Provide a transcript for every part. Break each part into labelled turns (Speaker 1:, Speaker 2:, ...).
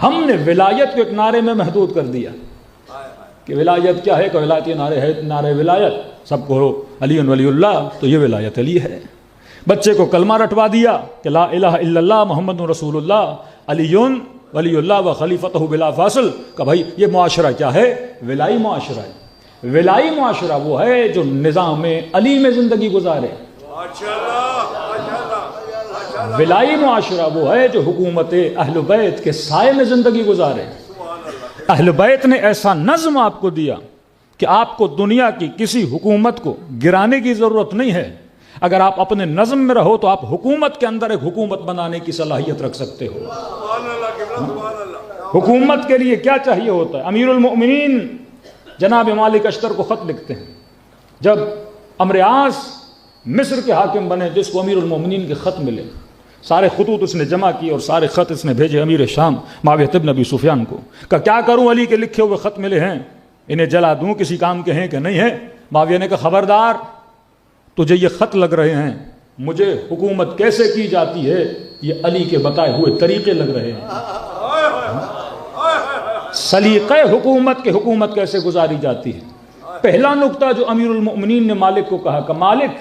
Speaker 1: ہم نے ولایت کو ایک نعرے میں محدود کر دیا کہ ولایت کیا ہے کہ ولایت یہ نعرے ہے، نعرے ولایت سب کو علی ولی اللہ، تو یہ ولایت علی ہے۔ بچے کو کلمہ رٹوا دیا کہ لا الہ الا اللہ محمد رسول اللہ علی ولی اللہ و خلیفتہ بلا فاصل، کہ بھائی یہ معاشرہ کیا ہے؟ ولائی معاشرہ ہے۔ ولائی معاشرہ وہ ہے جو نظام علی میں زندگی گزارے۔ ولائی معاشرہ وہ ہے جو حکومت اہل بیت کے سائے میں زندگی گزارے۔ اہل بیت نے ایسا نظم آپ کو دیا کہ آپ کو دنیا کی کسی حکومت کو گرانے کی ضرورت نہیں ہے۔ اگر آپ اپنے نظم میں رہو تو آپ حکومت کے اندر ایک حکومت بنانے کی صلاحیت رکھ سکتے ہو۔ حکومت کے لیے کیا چاہیے ہوتا ہے؟ امیر المؤمنین جناب مالک اشتر کو خط لکھتے ہیں۔ جب عمرو عاص مصر کے حاکم بنے، جس کو امیر المؤمنین کے خط ملے، سارے خطوط اس نے جمع کیے اور سارے خط اس نے بھیجے امیر شام معاویہ بن ابی سفیان کو، کہ کیا کروں، علی کے لکھے ہوئے خط ملے ہیں، انہیں جلا دوں، کسی کام کے ہیں کہ نہیں ہے؟ معاویہ نے کہا خبردار، تجھے یہ خط لگ رہے ہیں، مجھے حکومت کیسے کی جاتی ہے یہ علی کے بتائے ہوئے طریقے لگ رہے ہیں۔ سلیقہ حکومت کے حکومت کیسے گزاری جاتی ہے۔ پہلا نقطہ جو امیر المؤمنین نے مالک کو کہا کہ مالک،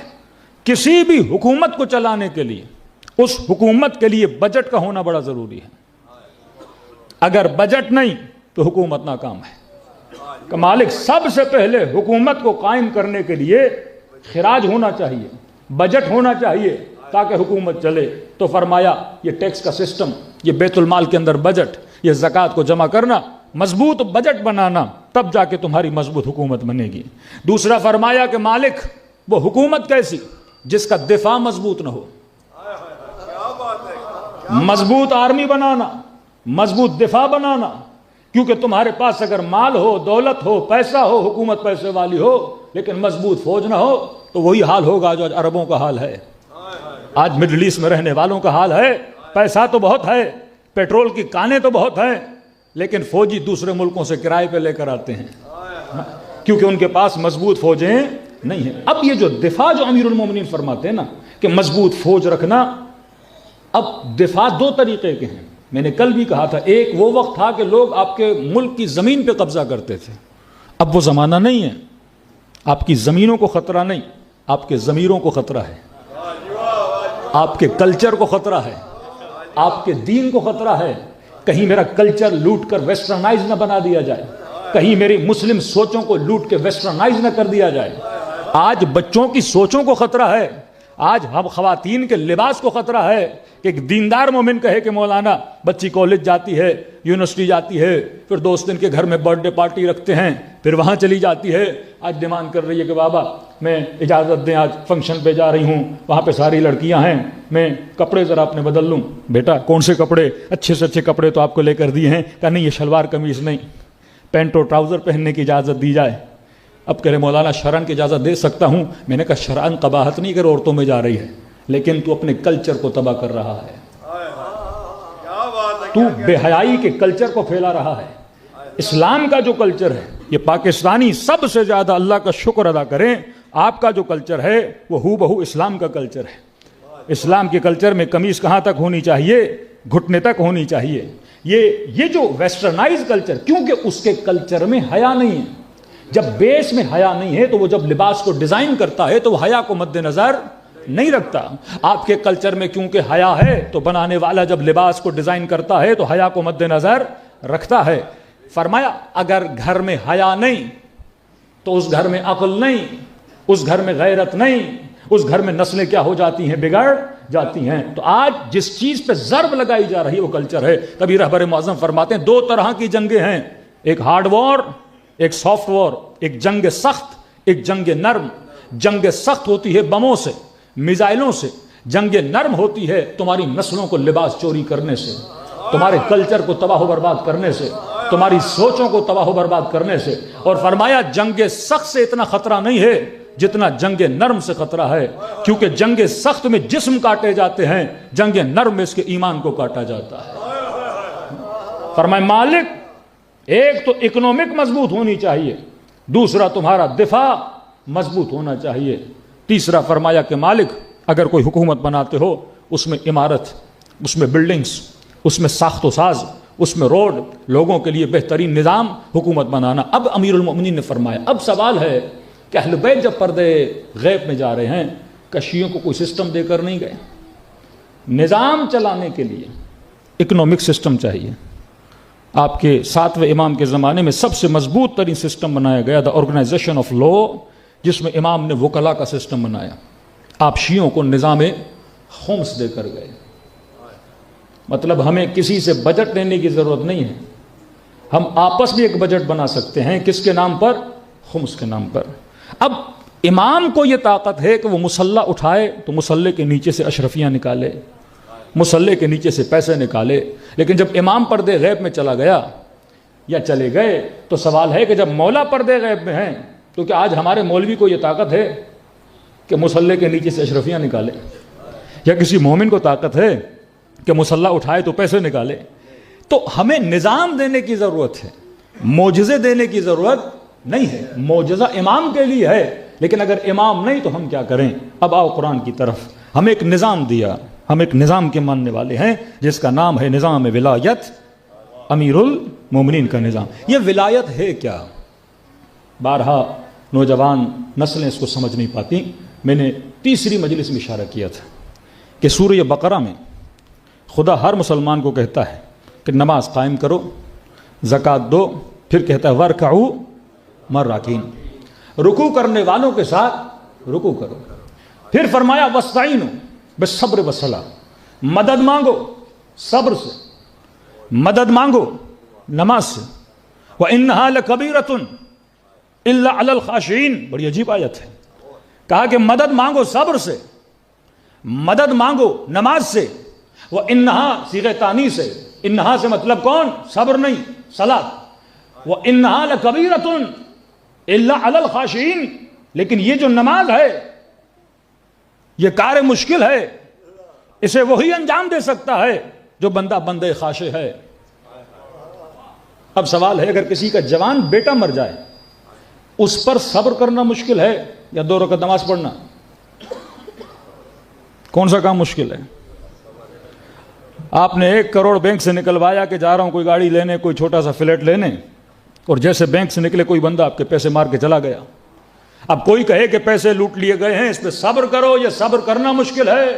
Speaker 1: کسی بھی حکومت کو چلانے کے لیے اس حکومت کے لیے بجٹ کا ہونا بڑا ضروری ہے۔ اگر بجٹ نہیں تو حکومت ناکام ہے۔ کہ مالک، سب سے پہلے حکومت کو قائم کرنے کے لیے خراج ہونا چاہیے، بجٹ ہونا چاہیے تاکہ حکومت چلے۔ تو فرمایا یہ ٹیکس کا سسٹم، یہ بیت المال کے اندر بجٹ، یہ زکوٰۃ کو جمع کرنا، مضبوط بجٹ بنانا، تب جا کے تمہاری مضبوط حکومت بنے گی۔ دوسرا فرمایا کہ مالک، وہ حکومت کیسی جس کا دفاع مضبوط نہ ہو، مضبوط آرمی بنانا، مضبوط دفاع بنانا، کیونکہ تمہارے پاس اگر مال ہو، دولت ہو، پیسہ ہو، حکومت پیسے والی ہو، لیکن مضبوط فوج نہ ہو تو وہی حال ہوگا جو آج عربوں کا حال ہے، آج مڈل ایسٹ میں رہنے والوں کا حال ہے۔ پیسہ تو بہت ہے، پیٹرول کی کانیں تو بہت ہیں، لیکن فوجی دوسرے ملکوں سے کرائے پہ لے کر آتے ہیں کیونکہ ان کے پاس مضبوط فوجیں نہیں ہیں۔ اب یہ جو دفاع جو امیر المومنین فرماتے ہیں نا کہ مضبوط فوج رکھنا، اب دفاع دو طریقے کے ہیں۔ میں نے کل بھی کہا تھا، ایک وہ وقت تھا کہ لوگ آپ کے ملک کی زمین پہ قبضہ کرتے تھے، اب وہ زمانہ نہیں ہے۔ آپ کی زمینوں کو خطرہ نہیں، آپ کے ضمیروں کو خطرہ ہے، آپ کے کلچر کو خطرہ ہے، آپ کے دین کو خطرہ ہے۔ کہیں میرا کلچر لوٹ کر ویسٹرنائز نہ بنا دیا جائے، کہیں میری مسلم سوچوں کو لوٹ کے ویسٹرنائز نہ کر دیا جائے۔ آج بچوں کی سوچوں کو خطرہ ہے، آج ہم خواتین کے لباس کو خطرہ ہے کہ ایک دیندار مومن کہے کہ مولانا بچی کالج جاتی ہے، یونیورسٹی جاتی ہے، پھر دوست ان کے گھر میں برتھ ڈے پارٹی رکھتے ہیں، پھر وہاں چلی جاتی ہے، آج ڈیمانڈ کر رہی ہے کہ بابا میں اجازت دیں، آج فنکشن پہ جا رہی ہوں، وہاں پہ ساری لڑکیاں ہیں، میں کپڑے ذرا اپنے بدل لوں۔ بیٹا کون سے کپڑے؟ اچھے سے اچھے کپڑے تو آپ کو لے کر دیے ہیں، کہ نہیں یہ شلوار قمیض نہیں، پینٹ اور ٹراؤزر پہننے کی اجازت دی جائے۔ اب کہہ رہے مولانا شرعاً کی اجازت دے سکتا ہوں۔ میں نے کہا شرعاً قباحت نہیں کہ عورتوں میں جا رہی ہے، لیکن تو اپنے کلچر کو تباہ کر رہا ہے، تو بے حیائی کے کلچر کو پھیلا رہا ہے۔ اسلام کا جو کلچر ہے، یہ پاکستانی سب سے زیادہ اللہ کا شکر ادا کریں، آپ کا جو کلچر ہے وہ ہو بہو اسلام کا کلچر ہے۔ اسلام کے کلچر میں قمیص کہاں تک ہونی چاہیے؟ گھٹنے تک ہونی چاہیے۔ یہ جو ویسٹرنائز کلچر، کیونکہ اس کے کلچر میں حیا نہیں ہے۔ جب بیس میں حیا نہیں ہے تو وہ جب لباس کو ڈیزائن کرتا ہے تو وہ حیا کو مد نظر نہیں رکھتا۔ آپ کے کلچر میں کیونکہ حیا ہے تو بنانے والا جب لباس کو ڈیزائن کرتا ہے تو حیا کو مد نظر رکھتا ہے۔ فرمایا اگر گھر میں حیا نہیں تو اس گھر میں عقل نہیں، اس گھر میں غیرت نہیں، اس گھر میں نسلیں کیا ہو جاتی ہیں؟ بگڑ جاتی ہیں۔ تو آج جس چیز پہ ضرب لگائی جا رہی ہے وہ کلچر ہے۔ تبھی رہبر معظم فرماتے ہیں دو طرح کی جنگیں ہیں، ایک ہارڈ وار، ایک سافٹ وار، ایک جنگ سخت، ایک جنگ نرم۔ جنگ سخت ہوتی ہے بموں سے، میزائلوں سے، جنگ نرم ہوتی ہے تمہاری نسلوں کو لباس چوری کرنے سے، تمہارے کلچر کو تباہ و برباد کرنے سے، تمہاری سوچوں کو تباہ و برباد کرنے سے۔ اور فرمایا جنگ سخت سے اتنا خطرہ نہیں ہے جتنا جنگ نرم سے خطرہ ہے، کیونکہ جنگ سخت میں جسم کاٹے جاتے ہیں، جنگ نرم میں اس کے ایمان کو کاٹا جاتا ہے۔ فرمایا مالک، ایک تو اکنامک مضبوط ہونی چاہیے، دوسرا تمہارا دفاع مضبوط ہونا چاہیے، تیسرا فرمایا کہ مالک اگر کوئی حکومت بناتے ہو اس میں عمارت، اس میں بلڈنگز، اس میں ساخت و ساز، اس میں روڈ، لوگوں کے لیے بہترین نظام، حکومت بنانا۔ اب امیر المؤمنین نے فرمایا، اب سوال ہے کہ اہل بیت جب پردے غیب میں جا رہے ہیں، کشیوں کو کوئی سسٹم دے کر نہیں گئے؟ نظام چلانے کے لیے اکنامک سسٹم چاہیے۔ آپ کے 7ویں امام کے زمانے میں سب سے مضبوط ترین سسٹم بنایا گیا، دا آرگنائزیشن آف لا، جس میں امام نے وکلا کا سسٹم بنایا۔ آپ شیعوں کو نظام خمس دے کر گئے، مطلب ہمیں کسی سے بجٹ لینے کی ضرورت نہیں ہے، ہم آپس میں ایک بجٹ بنا سکتے ہیں۔ کس کے نام پر؟ خمس کے نام پر۔ اب امام کو یہ طاقت ہے کہ وہ مصلی اٹھائے تو مصلی کے نیچے سے اشرفیاں نکالے، مصلی کے نیچے سے پیسے نکالے۔ لیکن جب امام پردے غیب میں چلا گیا یا چلے گئے تو سوال ہے کہ جب مولا پردے غیب میں ہیں تو کیا آج ہمارے مولوی کو یہ طاقت ہے کہ مصلی کے نیچے سے اشرفیاں نکالے؟ یا کسی مومن کو طاقت ہے کہ مصلی اٹھائے تو پیسے نکالے؟ تو ہمیں نظام دینے کی ضرورت ہے، معجزے دینے کی ضرورت نہیں ہے۔ معجزہ امام کے لیے ہے، لیکن اگر امام نہیں تو ہم کیا کریں؟ اب آؤ قرآن کی طرف۔ ہمیں ایک نظام دیا، ہم ایک نظام کے ماننے والے ہیں جس کا نام ہے نظام ولایت، امیر المومنین کا نظام۔ یہ ولایت ہے کیا؟ بارہا نوجوان نسلیں اس کو سمجھ نہیں پاتی۔ میں نے تیسری مجلس میں اشارہ کیا تھا کہ سورہ بقرہ میں خدا ہر مسلمان کو کہتا ہے کہ نماز قائم کرو، زکوٰۃ دو، پھر کہتا ہے وَارْكَعُوا مَعَ الرَّاكِعِينَ، رکوع کرنے والوں کے ساتھ رکوع کرو۔ پھر فرمایا وَاسْتَعِینُوا بِالصَّبْرِ وَالصَّلَاةِ، مدد مانگو صبر سے، مدد مانگو نماز سے۔ وَإِنَّهَا لَكَبِيرَةٌ إِلَّا عَلَى الْخَاشِعِينَ، بڑی عجیب آیت ہے۔ کہا کہ مدد مانگو صبر سے، مدد مانگو نماز سے۔ وَإِنَّهَا صیغہ تانیث ہے، انہا سے مطلب کون؟ صبر نہیں، صلاۃ۔ وَإِنَّهَا لَكَبِيرَةٌ إِلَّا عَلَى الْخَاشِعِينَ، لیکن یہ جو نماز ہے یہ کار مشکل ہے، اسے وہی انجام دے سکتا ہے جو بندہ خاشع ہے۔ اب سوال ہے اگر کسی کا جوان بیٹا مر جائے اس پر صبر کرنا مشکل ہے یا 2 رکعت نماز پڑھنا؟ کون سا کام مشکل ہے؟ آپ نے 1 کروڑ بینک سے نکلوایا کہ جا رہا ہوں کوئی گاڑی لینے، کوئی چھوٹا سا فلیٹ لینے، اور جیسے بینک سے نکلے کوئی بندہ آپ کے پیسے مار کے چلا گیا۔ اب کوئی کہے کہ پیسے لوٹ لیے گئے ہیں، اس پہ صبر کرو، یہ صبر کرنا مشکل ہے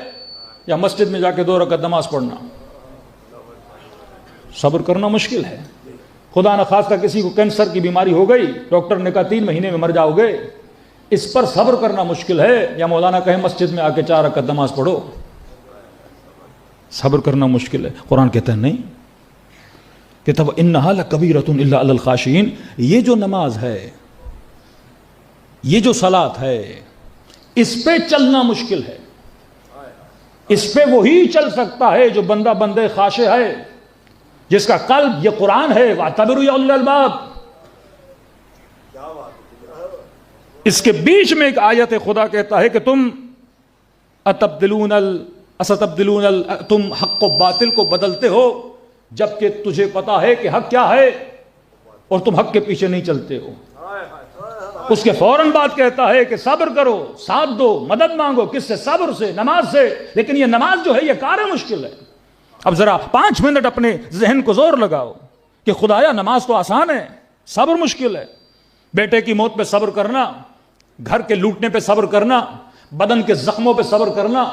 Speaker 1: یا مسجد میں جا کے 2 رکعت نماز پڑھنا؟ صبر کرنا مشکل ہے۔ خدا نخواستہ کسی کو کینسر کی بیماری ہو گئی، ڈاکٹر نے کہا 3 مہینے میں مر جاؤ گے، اس پر صبر کرنا مشکل ہے یا مولانا کہے مسجد میں آ کے 4 رکعت نماز پڑھو؟ صبر کرنا مشکل ہے۔ قرآن کہتا ہے نہیں، کہتا ہے انہا لکبیرۃ الا علی الخاشعین، یہ جو نماز ہے، یہ جو صلاۃ ہے، اس پہ چلنا مشکل ہے، اس پہ وہی چل سکتا ہے جو بندہ خاشع ہے، جس کا قلب یہ قرآن ہے، وَاعْتَبِرُوا يَا أُولِي الْأَلْبَابِ۔ اس کے بیچ میں ایک آیت خدا کہتا ہے کہ تم تم حق و باطل کو بدلتے ہو جبکہ تجھے پتا ہے کہ حق کیا ہے اور تم حق کے پیچھے نہیں چلتے ہو۔ اس کے فوراً بعد کہتا ہے کہ صبر کرو، ساتھ دو، مدد مانگو، کس سے؟ صبر سے، نماز سے۔ لیکن یہ نماز جو ہے یہ کار مشکل ہے۔ اب ذرا 5 منٹ اپنے ذہن کو زور لگاؤ کہ خدایا نماز تو آسان ہے، صبر مشکل ہے۔ بیٹے کی موت پہ صبر کرنا، گھر کے لوٹنے پہ صبر کرنا، بدن کے زخموں پہ صبر کرنا،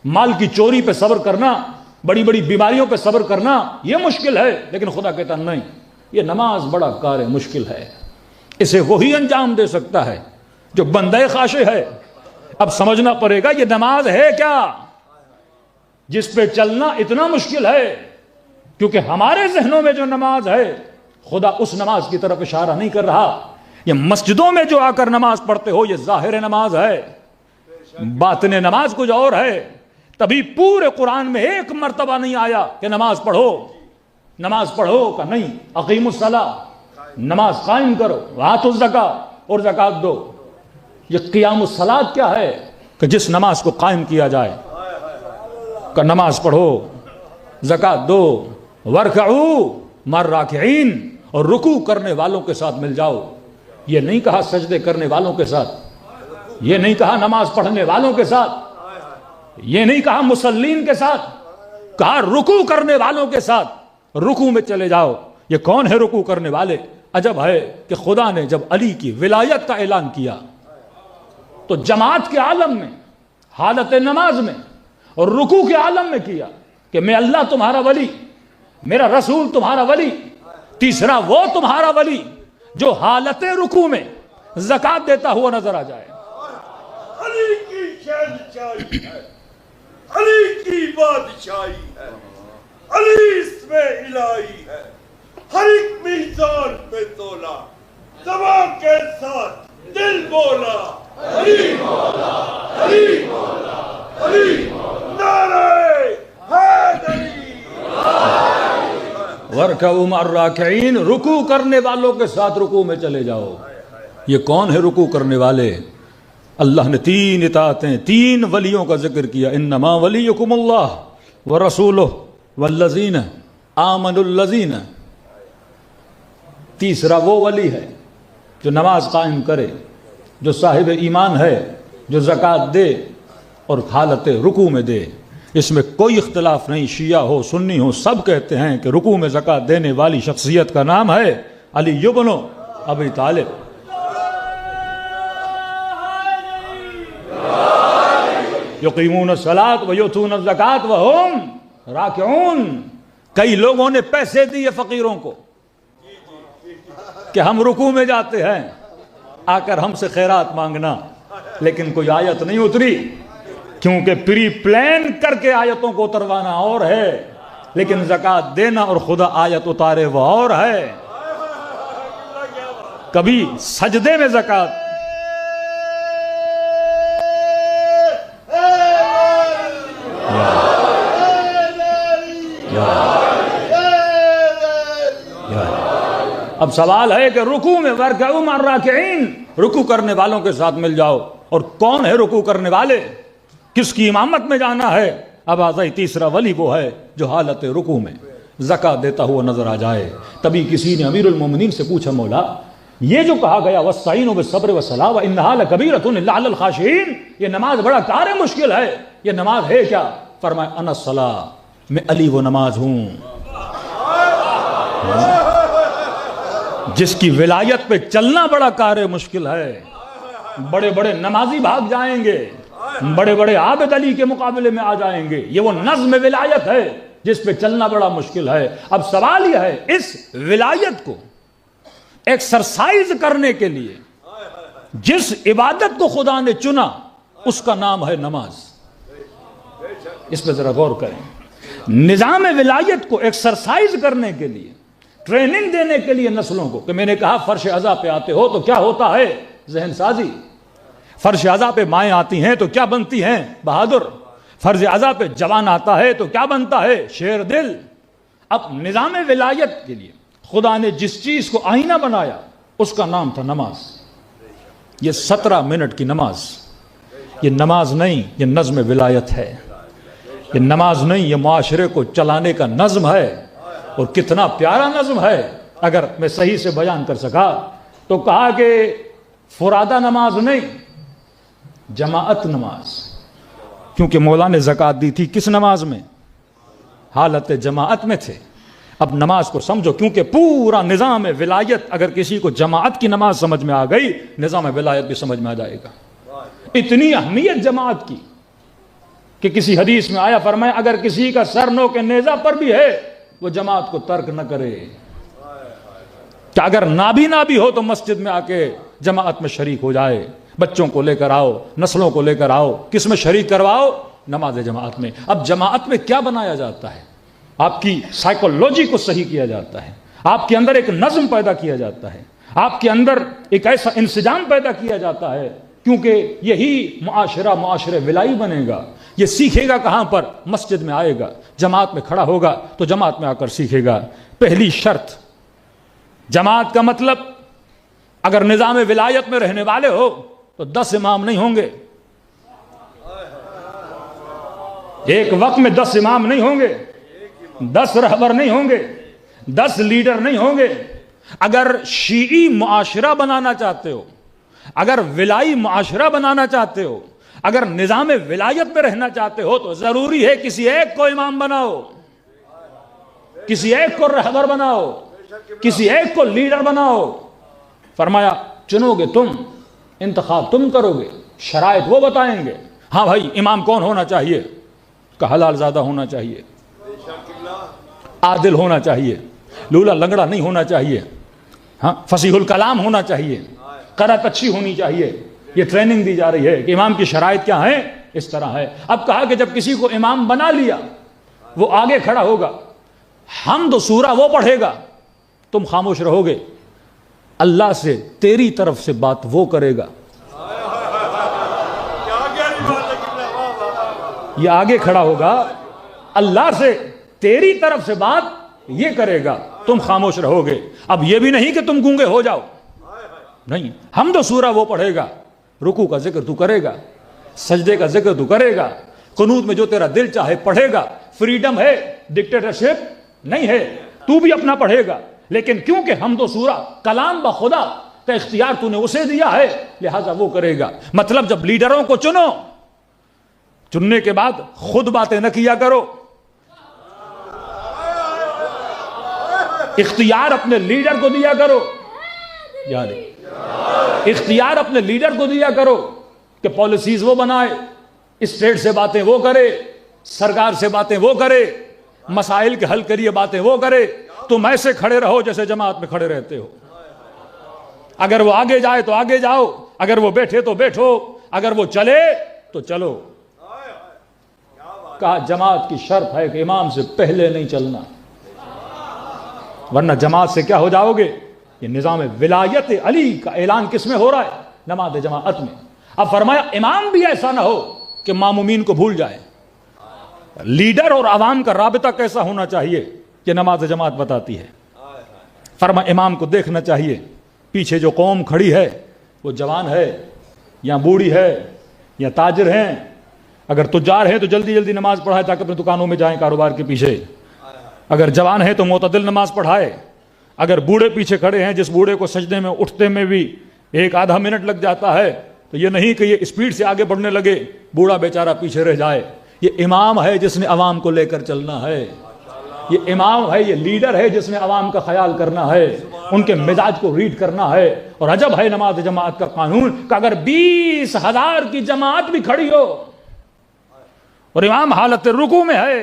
Speaker 1: مال کی چوری پہ صبر کرنا، بڑی بڑی بیماریوں پہ صبر کرنا، یہ مشکل ہے۔ لیکن خدا کہتا نہیں، یہ نماز بڑا کار مشکل ہے، اسے وہی انجام دے سکتا ہے جو بندہ خاشع ہے۔ اب سمجھنا پڑے گا یہ نماز ہے کیا جس پہ چلنا اتنا مشکل ہے، کیونکہ ہمارے ذہنوں میں جو نماز ہے خدا اس نماز کی طرف اشارہ نہیں کر رہا۔ یہ مسجدوں میں جو آ کر نماز پڑھتے ہو یہ ظاہر نماز ہے، باطن نماز کچھ اور ہے۔ تبھی پورے قرآن میں 1 مرتبہ نہیں آیا کہ نماز پڑھو کا نہیں، اقیم الصلاۃ، نماز قائم کرو، وآتوا الزکاۃ، اور زکات دو۔ یہ قیام الصلاۃ کیا ہے کہ جس نماز کو قائم کیا جائے، کہ نماز پڑھو، زکات دو، وارکعوا مع الراکعین، اور رکوع کرنے والوں کے ساتھ مل جاؤ۔ یہ نہیں کہا سجدے کرنے والوں کے ساتھ، یہ نہیں کہا نماز پڑھنے والوں کے ساتھ، یہ نہیں کہا مسلین کے ساتھ، کہا رکوع کرنے والوں کے ساتھ۔ رکوع میں چلے جاؤ. یہ کون ہے رکوع کرنے والے؟ عجب ہے کہ خدا نے جب علی کی ولایت کا اعلان کیا تو جماعت کے عالم میں، حالت نماز میں اور رکوع کے عالم میں کیا کہ میں اللہ تمہارا ولی، میرا رسول تمہارا ولی، تیسرا وہ تمہارا ولی جو حالت رکوع میں زکات دیتا ہوا نظر آ جائے.
Speaker 2: علی کی شہنشاہی ہے، علی کی بادشاہی ہے، علی اس میں الہی ہے. ہر ایک میزان پہ تولا، زبان کے ساتھ دل بولا علی مولا، علی مولا، علی مولا. نعرہ حیدری.
Speaker 1: وَارْكَعُوا مَعَ الرَّاكِعِينَ، رکوع کرنے والوں کے ساتھ رکوع میں چلے جاؤ. یہ کون ہے رکوع کرنے والے؟ اللہ نے 3 اطاعتیں، 3 ولیوں کا ذکر کیا. انما ولیکم اللہ ورسولہ والذین آمنوا الذین. تیسرا وہ ولی ہے جو نماز قائم کرے، جو صاحب ایمان ہے، جو زکوٰۃ دے اور حالت رکوع میں دے. اس میں کوئی اختلاف نہیں، شیعہ ہو سنی ہو سب کہتے ہیں کہ رکوع میں زکوٰۃ دینے والی شخصیت کا نام ہے علی بن ابی طالب. یقیمون الصلاۃ ویؤتون الزکاۃ وہم راکعون. کئی لوگوں نے پیسے دیے فقیروں کو کہ ہم رکوع میں جاتے ہیں آ کر ہم سے خیرات مانگنا، لیکن کوئی آیت نہیں اتری، کیونکہ پری پلان کر کے آیتوں کو اتروانا اور ہے، لیکن زکوٰۃ دینا اور خدا آیت اتارے وہ اور ہے. کبھی سجدے میں زکوٰۃ، اب سوال ہے کہ رکوع میں وَارْكَعُوا مَعَ الرَّاكِعِينَ، رکوع کرنے والوں کے ساتھ مل جاؤ. اور کون ہے رکوع کرنے والے؟ کس کی امامت میں جانا ہے؟ اب آزائی تیسرا ولی وہ ہے جو حالت رکوع میں زکوٰۃ دیتا ہوا نظر آ جائے. تبھی کسی نے امیر المومنین سے پوچھا، مولا یہ جو کہا گیا وَاسْتَعِينُوا بِالصَّبْرِ وَالصَّلَاةِ وَإِنَّهَا لَكَبِيرَةٌ إِلَّا عَلَى الْخَاشِعِينَ، یہ نماز بڑا کار مشکل ہے. یہ نماز ہے کیا؟ فرمایا انا الصلاۃ، میں علی وہ نماز ہوں جس کی ولایت پہ چلنا بڑا کار مشکل ہے. بڑے بڑے نمازی بھاگ جائیں گے، بڑے بڑے عابد علی کے مقابلے میں آ جائیں گے. یہ وہ نظم ولایت ہے جس پہ چلنا بڑا مشکل ہے. اب سوال یہ ہے، اس ولایت کو ایکسرسائز کرنے کے لیے جس عبادت کو خدا نے چنا اس کا نام ہے نماز. اس پہ ذرا غور کریں. نظام ولایت کو ایکسرسائز کرنے کے لیے، ٹریننگ دینے کے لیے نسلوں کو، کہ میں نے کہا فرش عزا پہ آتے ہو تو کیا ہوتا ہے؟ ذہن سازی. فرش عزا پہ مائیں آتی ہیں تو کیا بنتی ہیں؟ بہادر. فرض عزا پہ جوان آتا ہے تو کیا بنتا ہے؟ شیر دل. اب نظام ولایت کے لیے خدا نے جس چیز کو آئینہ بنایا اس کا نام تھا نماز. یہ 17 منٹ کی نماز، یہ نماز نہیں، یہ نظم ولایت ہے. یہ نماز نہیں، یہ معاشرے کو چلانے کا نظم ہے. اور کتنا پیارا نظم ہے. اگر میں صحیح سے بیان کر سکا تو کہا کہ فرادہ نماز نہیں، جماعت نماز. کیونکہ مولا نے زکوٰۃ دی تھی کس نماز میں؟ حالت جماعت میں تھے. اب نماز کو سمجھو، کیونکہ پورا نظام ولایت اگر کسی کو جماعت کی نماز سمجھ میں آ گئی، نظام ولایت بھی سمجھ میں آ جائے گا. اتنی اہمیت جماعت کی کہ کسی حدیث میں آیا، فرمایا اگر کسی کا سر نو کے نیزہ پر بھی ہے وہ جماعت کو ترک نہ کرے. کہ اگر نہ بھی ہو تو مسجد میں آ کے جماعت میں شریک ہو جائے. بچوں کو لے کر آؤ، نسلوں کو لے کر آؤ، کس میں شریک کرواؤ؟ نماز جماعت میں. اب جماعت میں کیا بنایا جاتا ہے؟ آپ کی سائیکولوجی کو صحیح کیا جاتا ہے، آپ کے اندر ایک نظم پیدا کیا جاتا ہے، آپ کے اندر ایک ایسا انسجام پیدا کیا جاتا ہے. کیونکہ یہی معاشرہ ولائی بنے گا. یہ سیکھے گا کہاں پر؟ مسجد میں آئے گا، جماعت میں کھڑا ہوگا تو جماعت میں آ کر سیکھے گا. پہلی شرط، جماعت کا مطلب اگر نظام ولایت میں رہنے والے ہو تو 10 امام نہیں ہوں گے. ایک وقت میں 10 امام نہیں ہوں گے، 10 رہبر نہیں ہوں گے، 10 لیڈر نہیں ہوں گے. اگر شیعی معاشرہ بنانا چاہتے ہو، اگر ولائی معاشرہ بنانا چاہتے ہو، اگر نظام ولایت میں رہنا چاہتے ہو تو ضروری ہے کسی ایک کو امام بناؤ. کسی ایک کو رہبر بناؤ، کسی ایک کو لیڈر بناؤ. فرمایا چنو گے تم، انتخاب تم کرو گے، شرائط وہ بتائیں گے. ہاں بھائی امام کون ہونا چاہیے؟ کہ حلال زادہ ہونا چاہیے، عادل ہونا چاہیے، لولا لنگڑا نہیں ہونا چاہیے، ہاں فصیح الکلام ہونا چاہیے، قرأت اچھی ہونی چاہیے. یہ ٹریننگ دی جا رہی ہے کہ امام کی شرائط کیا ہیں، اس طرح ہے. اب کہا کہ جب کسی کو امام بنا لیا وہ آگے کھڑا ہوگا، حمد و سورہ وہ پڑھے گا، تم خاموش رہو گے. اللہ سے تیری طرف سے بات وہ کرے گا. یہ آگے کھڑا ہوگا، اللہ سے تیری طرف سے بات یہ کرے گا، تم خاموش رہو گے. اب یہ بھی نہیں کہ تم گونگے ہو جاؤ، نہیں، حمد و سورہ وہ پڑھے گا، رکوع کا ذکر تو کرے گا، سجدے کا ذکر تو کرے گا، قنوت میں جو تیرا دل چاہے پڑھے گا. فریڈم ہے، ڈکٹیٹرشپ نہیں ہے، تو بھی اپنا پڑھے گا. لیکن کیونکہ حمد و سورہ کلام بخدا کا اختیار تو نے اسے دیا ہے، لہذا وہ کرے گا. مطلب جب لیڈروں کو چنو، چننے کے بعد خود باتیں نہ کیا کرو، اختیار اپنے لیڈر کو دیا کرو. یعنی اختیار اپنے لیڈر کو دیا کرو کہ پالیسیز وہ بنائے، اسٹیٹ سے باتیں وہ کرے، سرکار سے باتیں وہ کرے، مسائل کے حل کریے باتیں وہ کرے. تم ایسے کھڑے رہو جیسے جماعت میں کھڑے رہتے ہو. اگر وہ آگے جائے تو آگے جاؤ، اگر وہ بیٹھے تو بیٹھو، اگر وہ چلے تو چلو. کہا جماعت کی شرط ہے کہ امام سے پہلے نہیں چلنا، ورنہ جماعت سے کیا ہو جاؤ گے. یہ نظام ولایت علی کا اعلان کس میں ہو رہا ہے؟ نماز جماعت میں. اب فرمایا امام بھی ایسا نہ ہو کہ مامومین کو بھول جائے. لیڈر اور عوام کا رابطہ کیسا ہونا چاہیے کہ نماز جماعت بتاتی ہے. فرمایا امام کو دیکھنا چاہیے پیچھے جو قوم کھڑی ہے وہ جوان ہے یا بوڑھی ہے یا تاجر ہیں. اگر تجار ہیں تو جلدی جلدی نماز پڑھائے تاکہ اپنے دکانوں میں جائیں کاروبار کے پیچھے. اگر جوان ہیں تو معتدل نماز پڑھائے. اگر بوڑھے پیچھے کھڑے ہیں، جس بوڑھے کو سجدے میں اٹھتے میں بھی ایک آدھا منٹ لگ جاتا ہے، تو یہ نہیں کہ یہ اسپیڈ سے آگے بڑھنے لگے، بوڑھا بیچارہ پیچھے رہ جائے. یہ امام ہے جس نے عوام کو لے کر چلنا ہے. یہ امام ہے، یہ لیڈر ہے جس نے عوام کا خیال کرنا ہے، ان کے مزاج کو ریڈ کرنا ہے. اور عجب ہے نماز جماعت کا قانون کہ اگر 20,000 کی جماعت بھی کھڑی ہو اور امام حالت رکوع میں ہے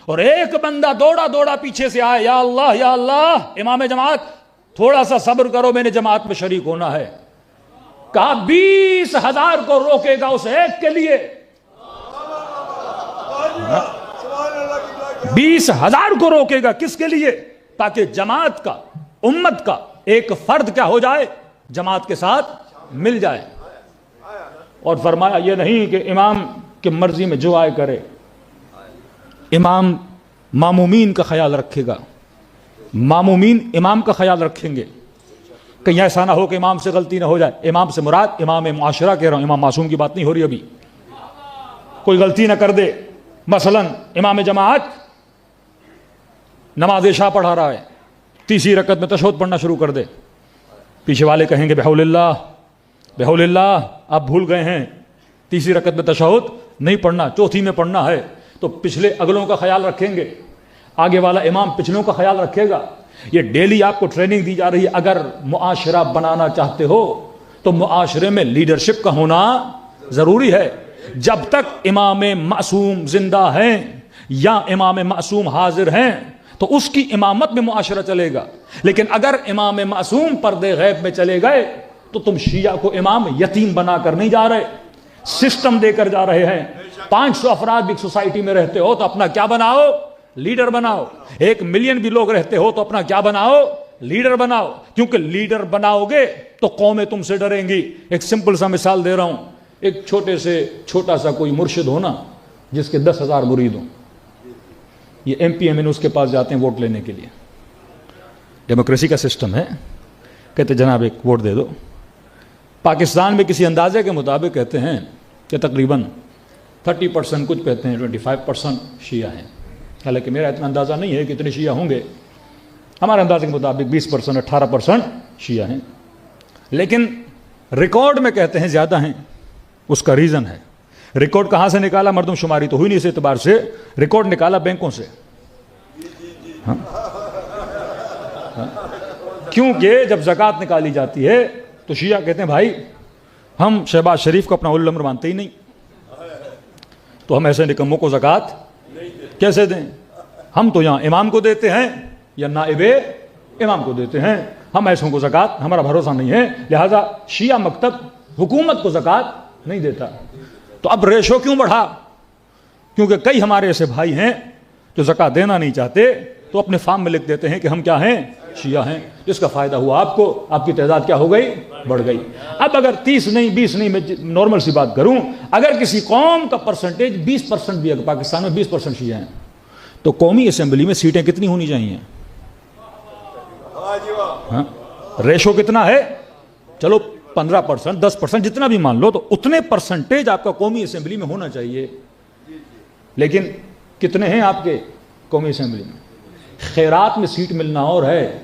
Speaker 1: اور ایک بندہ دوڑا دوڑا پیچھے سے آئے، یا اللہ یا اللہ، امام جماعت تھوڑا سا صبر کرو، میں نے جماعت میں شریک ہونا ہے. کہا 20,000 کو روکے گا اس ایک کے لیے، 20,000 کو روکے گا کس کے لیے؟ تاکہ جماعت کا، امت کا ایک فرد کیا ہو جائے، جماعت کے ساتھ مل جائے. اور فرمایا یہ نہیں کہ امام کی مرضی میں جو آئے کرے، امام مامومین کا خیال رکھے گا، مامومین امام کا خیال رکھیں گے. کہیں ایسا نہ ہو کہ امام سے غلطی نہ ہو جائے. امام سے مراد امام معاشرہ کہہ رہا ہوں، امام معصوم کی بات نہیں ہو رہی ابھی. کوئی غلطی نہ کر دے. مثلا امام جماعت نماز عشاء پڑھا رہا ہے، تیسری رکعت میں تشہد پڑھنا شروع کر دے، پیچھے والے کہیں گے بحول اللہ بحول اللہ، آپ بھول گئے ہیں، تیسری رکعت میں تشہد نہیں پڑھنا، چوتھی میں پڑھنا ہے. تو پچھلے اگلوں کا خیال رکھیں گے، آگے والا امام پچھلوں کا خیال رکھے گا. یہ ڈیلی آپ کو ٹریننگ دی جا رہی ہے. اگر معاشرہ بنانا چاہتے ہو تو معاشرے میں لیڈرشپ کا ہونا ضروری ہے. جب تک امام معصوم زندہ ہیں یا امام معصوم حاضر ہیں تو اس کی امامت میں معاشرہ چلے گا. لیکن اگر امام معصوم پردے غیب میں چلے گئے تو تم شیعہ کو امام یتیم بنا کر نہیں جا رہے، سسٹم دے کر جا رہے ہیں. 500 افراد بھی سوسائٹی میں رہتے ہو تو اپنا کیا بناؤ، لیڈر بناؤ. 1 ملین بھی لوگ رہتے ہو تو اپنا کیا بناؤ، لیڈر بناؤ. کیونکہ لیڈر بناؤ گے تو قومیں تم سے ڈریں گی. ایک سمپل سا مثال دے رہا ہوں. ایک چھوٹا سا کوئی مرشد ہونا جس کے 10,000 مرید ہوں، یہ ایم پی ایم این اس کے پاس جاتے ہیں ووٹ لینے کے لیے. ڈیموکریسی کا سسٹم ہے. کہتے جناب ایک ووٹ دے دو. پاکستان میں کسی اندازے کے مطابق کہتے ہیں کہ تقریباً 30%، کچھ کہتے ہیں 25% شیعہ ہیں. حالانکہ میرا اتنا اندازہ نہیں ہے کہ اتنے شیعہ ہوں گے. ہمارے اندازے کے مطابق 20%، 18% شیعہ ہیں. لیکن ریکارڈ میں کہتے ہیں زیادہ ہیں. اس کا ریزن ہے، ریکارڈ کہاں سے نکالا؟ مردم شماری تو ہوئی نہیں اس اعتبار سے، ریکارڈ نکالا بینکوں سے. کیونکہ جب زکوٰۃ نکالی جاتی ہے تو شیعہ کہتے ہیں بھائی ہم شہباز شریف کو اپنا اول امر مانتے ہی نہیں، تو ہم ایسے نکموں کو زکوٰۃ کیسے دیں؟ ہم تو یہاں امام کو دیتے ہیں یا نائب امام کو دیتے ہیں، ہم ایسوں کو زکوٰۃ ہمارا بھروسہ نہیں ہے، لہذا شیعہ مکتب حکومت کو زکوٰۃ نہیں دیتا۔ تو اب ریشو کیوں بڑھا؟ کیونکہ کئی ہمارے ایسے بھائی ہیں جو زکوٰۃ دینا نہیں چاہتے، تو اپنے فارم میں لکھ دیتے ہیں کہ ہم کیا ہیں؟ شیعہ ہیں، جس کا فائدہ ہوا آپ کو، آپ کی تعداد کیا ہو گئی؟ بڑھ گئی۔ اب اگر 30 نہیں 20 نہیں، میں نارمل سی بات کروں، اگر کسی قوم کا پرسنٹیج 20% بھی ہے، پاکستان میں 20% شیعہ ہیں، تو قومی اسمبلی میں سیٹیں کتنی ہونی چاہیے؟ ہاں ریشو کتنا ہے؟ چلو 15% 10% جتنا بھی مان لو، تو اتنے پرسنٹیج آپ کا قومی اسمبلی میں ہونا چاہیے۔ لیکن کتنے ہیں آپ کے قومی اسمبلی میں؟ خیرات میں سیٹ ملنا اور ہے،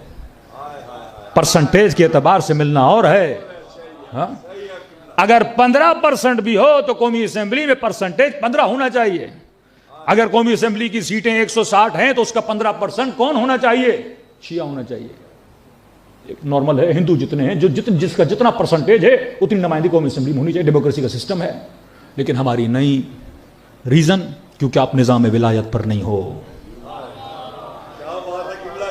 Speaker 1: پرسنٹیج کے اعتبار سے ملنا اور ہے۔ ہاں اگر 15% بھی ہو تو قومی اسمبلی میں پرسنٹیج 15 ہونا چاہیے۔ اگر قومی اسمبلی کی سیٹیں 160 ہیں تو اس کا 15% کون ہونا چاہیے؟ شیعہ ہونا چاہیے۔ ایک نارمل ہے، ہندو جتنے ہیں، جس کا جتنا پرسنٹیج ہے اتنی نمائندگی قومی اسمبلی میں ہونی چاہیے، ڈیموکریسی کا سسٹم ہے۔ لیکن ہماری نہیں، ریزن کیونکہ آپ نظام ولایت پر نہیں ہو،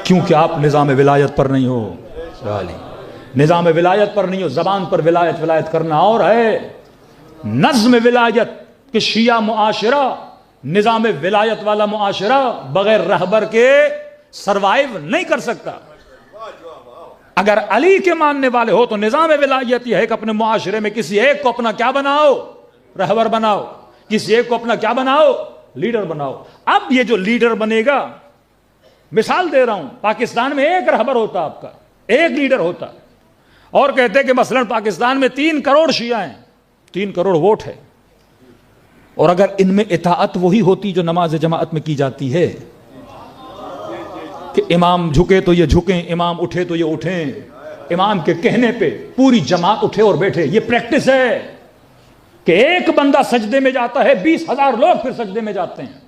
Speaker 1: کیونکہ آپ نظام ولایت پر نہیں ہو، نظام ولایت پر نہیں ہو۔ زبان پر ولایت کرنا اور ہے، نظم ولایت کہ شیعہ معاشرہ نظام ولایت والا معاشرہ بغیر رہبر کے سروائیو نہیں کر سکتا۔ اگر علی کے ماننے والے ہو تو نظام ولایت یہ ہے کہ اپنے معاشرے میں کسی ایک کو اپنا کیا بناؤ؟ رہبر بناؤ۔ کسی ایک کو اپنا کیا بناؤ؟ لیڈر بناؤ۔ اب یہ جو لیڈر بنے گا، مثال دے رہا ہوں، پاکستان میں ایک رہبر ہوتا، آپ کا ایک لیڈر ہوتا، اور کہتے کہ مثلا پاکستان میں 3 کروڑ شیعہ ہیں، 3 کروڑ ووٹ ہے، اور اگر ان میں اطاعت وہی ہوتی جو نماز جماعت میں کی جاتی ہے کہ امام جھکے تو یہ جھکیں، امام اٹھے تو یہ اٹھیں، امام کے کہنے پہ پوری جماعت اٹھے اور بیٹھے، یہ پریکٹس ہے کہ ایک بندہ سجدے میں جاتا ہے 20,000 لوگ پھر سجدے میں جاتے ہیں،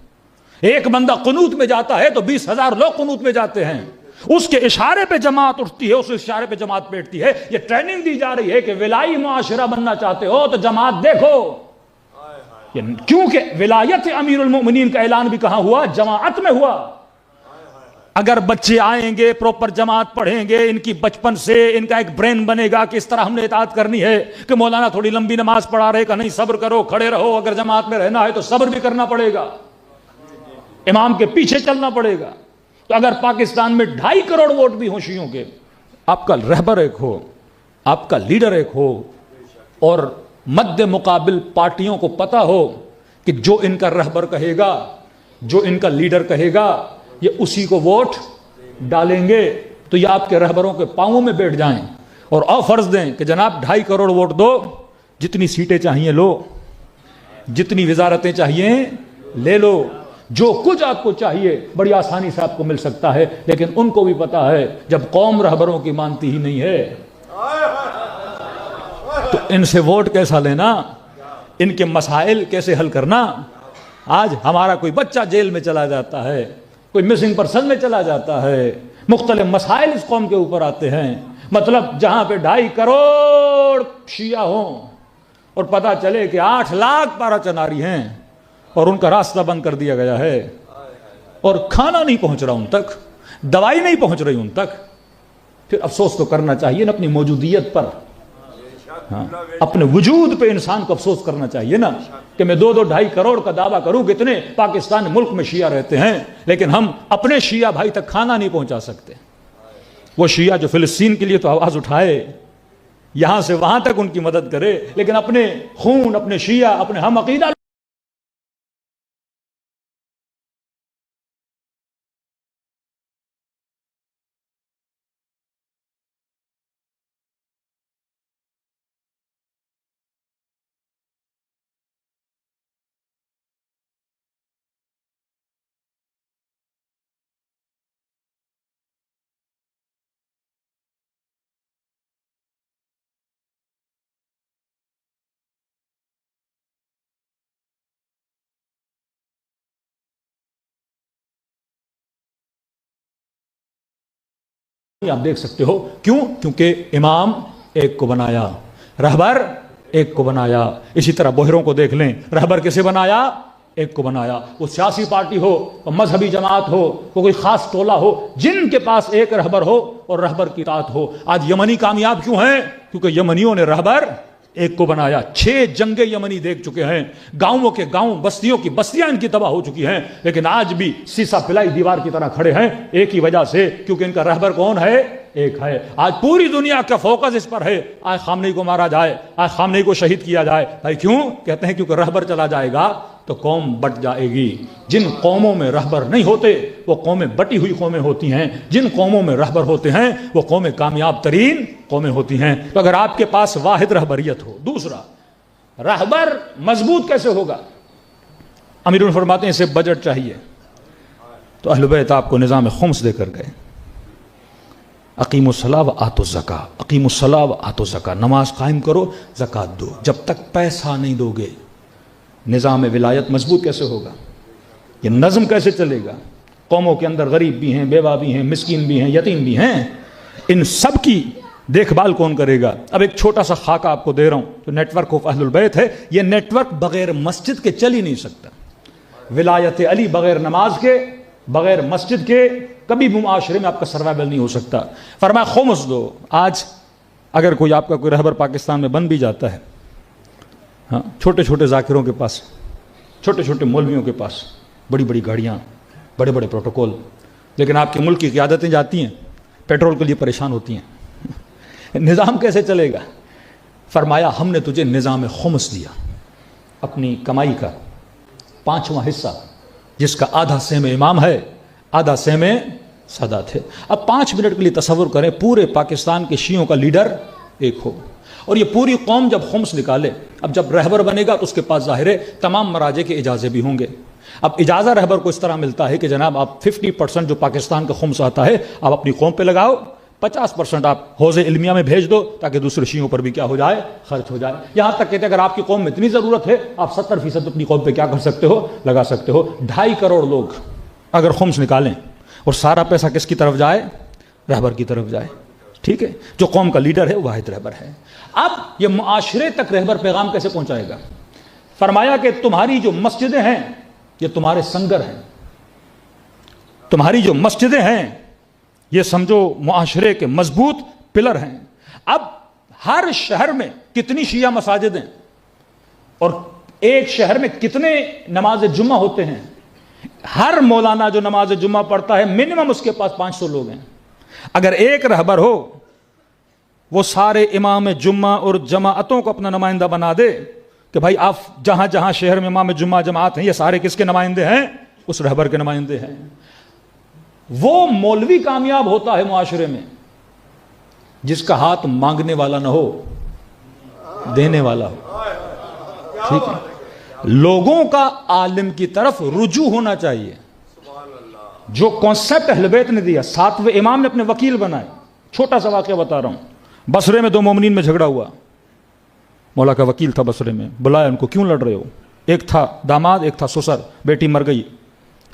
Speaker 1: ایک بندہ قنوت میں جاتا ہے تو 20,000 لوگ قنوت میں جاتے ہیں، اس کے اشارے پہ جماعت اٹھتی ہے، اس اشارے پہ جماعت بیٹھتی ہے۔ یہ ٹریننگ دی جا رہی ہے کہ ولائی معاشرہ بننا چاہتے ہو تو جماعت دیکھو، کیونکہ ولایت امیر المؤمنین کا اعلان بھی کہاں ہوا؟ جماعت میں ہوا۔ اگر بچے آئیں گے، پروپر جماعت پڑھیں گے، ان کی بچپن سے ان کا ایک برین بنے گا کہ اس طرح ہم نے اطاعت کرنی ہے، کہ مولانا تھوڑی لمبی نماز پڑھا رہے کہ نہیں صبر کرو، کھڑے رہو، اگر جماعت میں رہنا ہے تو صبر بھی کرنا پڑے گا، امام کے پیچھے چلنا پڑے گا۔ تو اگر پاکستان میں 2.5 کروڑ ووٹ بھی ہوں شیعوں کے، آپ کا رہبر ایک ہو، آپ کا لیڈر ایک ہو، اور مد مقابل پارٹیوں کو پتا ہو کہ جو ان کا رہبر کہے گا، جو ان کا لیڈر کہے گا، یہ اسی کو ووٹ ڈالیں گے، تو یہ آپ کے رہبروں کے پاؤں میں بیٹھ جائیں اور آفرز دیں کہ جناب 2.5 کروڑ ووٹ دو، جتنی سیٹیں چاہیے لو، جتنی وزارتیں چاہیے لے لو، جو کچھ آپ کو چاہیے بڑی آسانی سے آپ کو مل سکتا ہے۔ لیکن ان کو بھی پتا ہے جب قوم رہبروں کی مانتی ہی نہیں ہے تو ان سے ووٹ کیسا لینا، ان کے مسائل کیسے حل کرنا۔ آج ہمارا کوئی بچہ جیل میں چلا جاتا ہے، کوئی مسنگ پرسن میں چلا جاتا ہے، مختلف مسائل اس قوم کے اوپر آتے ہیں، مطلب جہاں پہ 2.5 کروڑ شیعہ ہوں اور پتا چلے کہ 8 لاکھ پارا چناری ہیں اور ان کا راستہ بند کر دیا گیا ہے، اور کھانا نہیں پہنچ رہا ان تک، دوائی نہیں پہنچ رہی ان تک، پھر افسوس تو کرنا چاہیے نا اپنی موجودیت پر۔ ہاں اپنے وجود پہ انسان کو افسوس کرنا چاہیے نا، کہ میں 2-2 کروڑ کا دعویٰ کروں، کتنے پاکستان ملک میں شیعہ رہتے ہیں، لیکن ہم اپنے شیعہ بھائی تک کھانا نہیں پہنچا سکتے۔ وہ شیعہ جو فلسطین کے لیے تو آواز اٹھائے، یہاں سے وہاں تک ان کی مدد کرے، لیکن اپنے خون، اپنے شیعہ، اپنے ہم عقیدہ آپ دیکھ سکتے ہو کیوں؟ کیونکہ امام ایک کو بنایا، رہبر ایک کو بنایا۔ اسی طرح بوہروں کو دیکھ لیں، رہبر کسے بنایا؟ ایک کو بنایا۔ وہ سیاسی پارٹی ہو، مذہبی جماعت ہو، کوئی خاص ٹولہ ہو، جن کے پاس ایک رہبر ہو اور رہبر کی اطاعت ہو۔ آج یمنی کامیاب کیوں ہیں؟ کیونکہ یمنیوں نے رہبر ایک کو بنایا۔ 6 جنگیں یمنی دیکھ چکے ہیں، گاؤں کے گاؤں، بستیوں کی بستیاں ان کی تباہ ہو چکی ہیں، لیکن آج بھی سیسا پلائی دیوار کی طرح کھڑے ہیں ایک ہی وجہ سے، کیونکہ ان کا رہبر کون ہے؟ ایک ہے۔ آج پوری دنیا کا فوکس اس پر ہے، آج خامنئی کو مارا جائے، آج خامنئی کو شہید کیا جائے۔ بھائی کیوں؟ کہتے ہیں کیونکہ رہبر چلا جائے گا تو قوم بٹ جائے گی۔ جن قوموں میں رہبر نہیں ہوتے وہ قومیں بٹی ہوئی قومیں ہوتی ہیں، جن قوموں میں رہبر ہوتے ہیں وہ قومیں کامیاب ترین قومیں ہوتی ہیں۔ تو اگر آپ کے پاس واحد رہبریت ہو، دوسرا رہبر مضبوط کیسے ہوگا؟ امیر فرماتے ہیں اسے بجٹ چاہیے، تو اہل بیت آپ کو نظام خمس دے کر گئے۔ اقیم الصلاۃ و آتوا الزکاۃ، اقیم الصلاۃ و آتوا الزکاۃ، نماز قائم کرو، زکوٰۃ دو۔ جب تک پیسہ نہیں دو گے نظام ولایت مضبوط کیسے ہوگا؟ یہ نظم کیسے چلے گا؟ قوموں کے اندر غریب بھی ہیں، بیوہ بھی ہیں، مسکین بھی ہیں، یتیم بھی ہیں، ان سب کی دیکھ بھال کون کرے گا؟ اب ایک چھوٹا سا خاکہ آپ کو دے رہا ہوں، جو نیٹ ورک آف اہل البیت ہے، یہ نیٹ ورک بغیر مسجد کے چل ہی نہیں سکتا۔ ولایت علی بغیر نماز کے، بغیر مسجد کے کبھی بھی معاشرے میں آپ کا سروائیول نہیں ہو سکتا۔ فرمایا خمس دو۔ آج اگر کوئی آپ کا کوئی رہبر پاکستان میں بن بھی جاتا ہے، ہاں، چھوٹے چھوٹے ذاکروں کے پاس، چھوٹے چھوٹے مولویوں کے پاس بڑی بڑی گاڑیاں، بڑے بڑے پروٹوکول، لیکن آپ کے ملک کی قیادتیں جاتی ہیں پیٹرول کے لیے پریشان ہوتی ہیں۔ نظام کیسے چلے گا؟ فرمایا ہم نے تجھے نظام خمس دیا، اپنی کمائی کا 5واں حصہ، جس کا آدھا سہم امام ہے، آدھا سہم سادات ہے۔ اب 5 منٹ کے لیے تصور کریں پورے پاکستان کے شیعوں کا لیڈر ایک ہو، اور یہ پوری قوم جب خمس نکالے، اب جب رہبر بنے گا تو اس کے پاس ظاہر ہے تمام مراجع کے اجازے بھی ہوں گے۔ اب اجازہ رہبر کو اس طرح ملتا ہے کہ جناب آپ 50% جو پاکستان کا خمس آتا ہے آپ اپنی قوم پہ لگاؤ، 50% آپ حوض علمیہ میں بھیج دو تاکہ دوسرے شیعوں پر بھی کیا ہو جائے؟ خرچ ہو جائے۔ یہاں تک کہتے ہیں اگر آپ کی قوم میں اتنی ضرورت ہے آپ 70% اپنی قوم پہ کیا کر سکتے ہو؟ لگا سکتے ہو۔ 2.5 کروڑ لوگ اگر خمس نکالیں اور سارا پیسہ کس کی طرف جائے؟ رہبر کی طرف جائے، ٹھیک ہے؟ جو قوم کا لیڈر ہے وہ واحد رہبر ہے۔ اب یہ معاشرے تک رہبر پیغام کیسے پہنچائے گا؟ فرمایا کہ تمہاری جو مسجدیں ہیں یہ تمہارے سنگر ہیں، تمہاری جو مسجدیں ہیں یہ سمجھو معاشرے کے مضبوط پلر ہیں۔ اب ہر شہر میں کتنی شیعہ مساجد ہیں اور ایک شہر میں کتنے نماز جمعہ ہوتے ہیں؟ ہر مولانا جو نماز جمعہ پڑھتا ہے منیمم اس کے پاس 500 لوگ ہیں۔ اگر ایک رہبر ہو وہ سارے امام جمعہ اور جماعتوں کو اپنا نمائندہ بنا دے کہ بھائی آپ جہاں جہاں شہر میں امام جمعہ جماعت ہیں یہ سارے کس کے نمائندے ہیں؟ اس رہبر کے نمائندے ہیں۔ وہ مولوی کامیاب ہوتا ہے معاشرے میں جس کا ہاتھ مانگنے والا نہ ہو، دینے والا ہو، ٹھیک ہے؟ لوگوں کا عالم کی طرف رجوع ہونا چاہیے۔ جو کانسیپٹ اہل بیت نے دیا، 7ویں امام نے اپنے وکیل بنائے۔ چھوٹا سا واقعہ بتا رہا ہوں، بصرے میں 2 مومنین میں جھگڑا ہوا، مولا کا وکیل تھا بصرے میں، بلایا ان کو، کیوں لڑ رہے ہو؟ ایک تھا داماد ایک تھا سسر، بیٹی مر گئی۔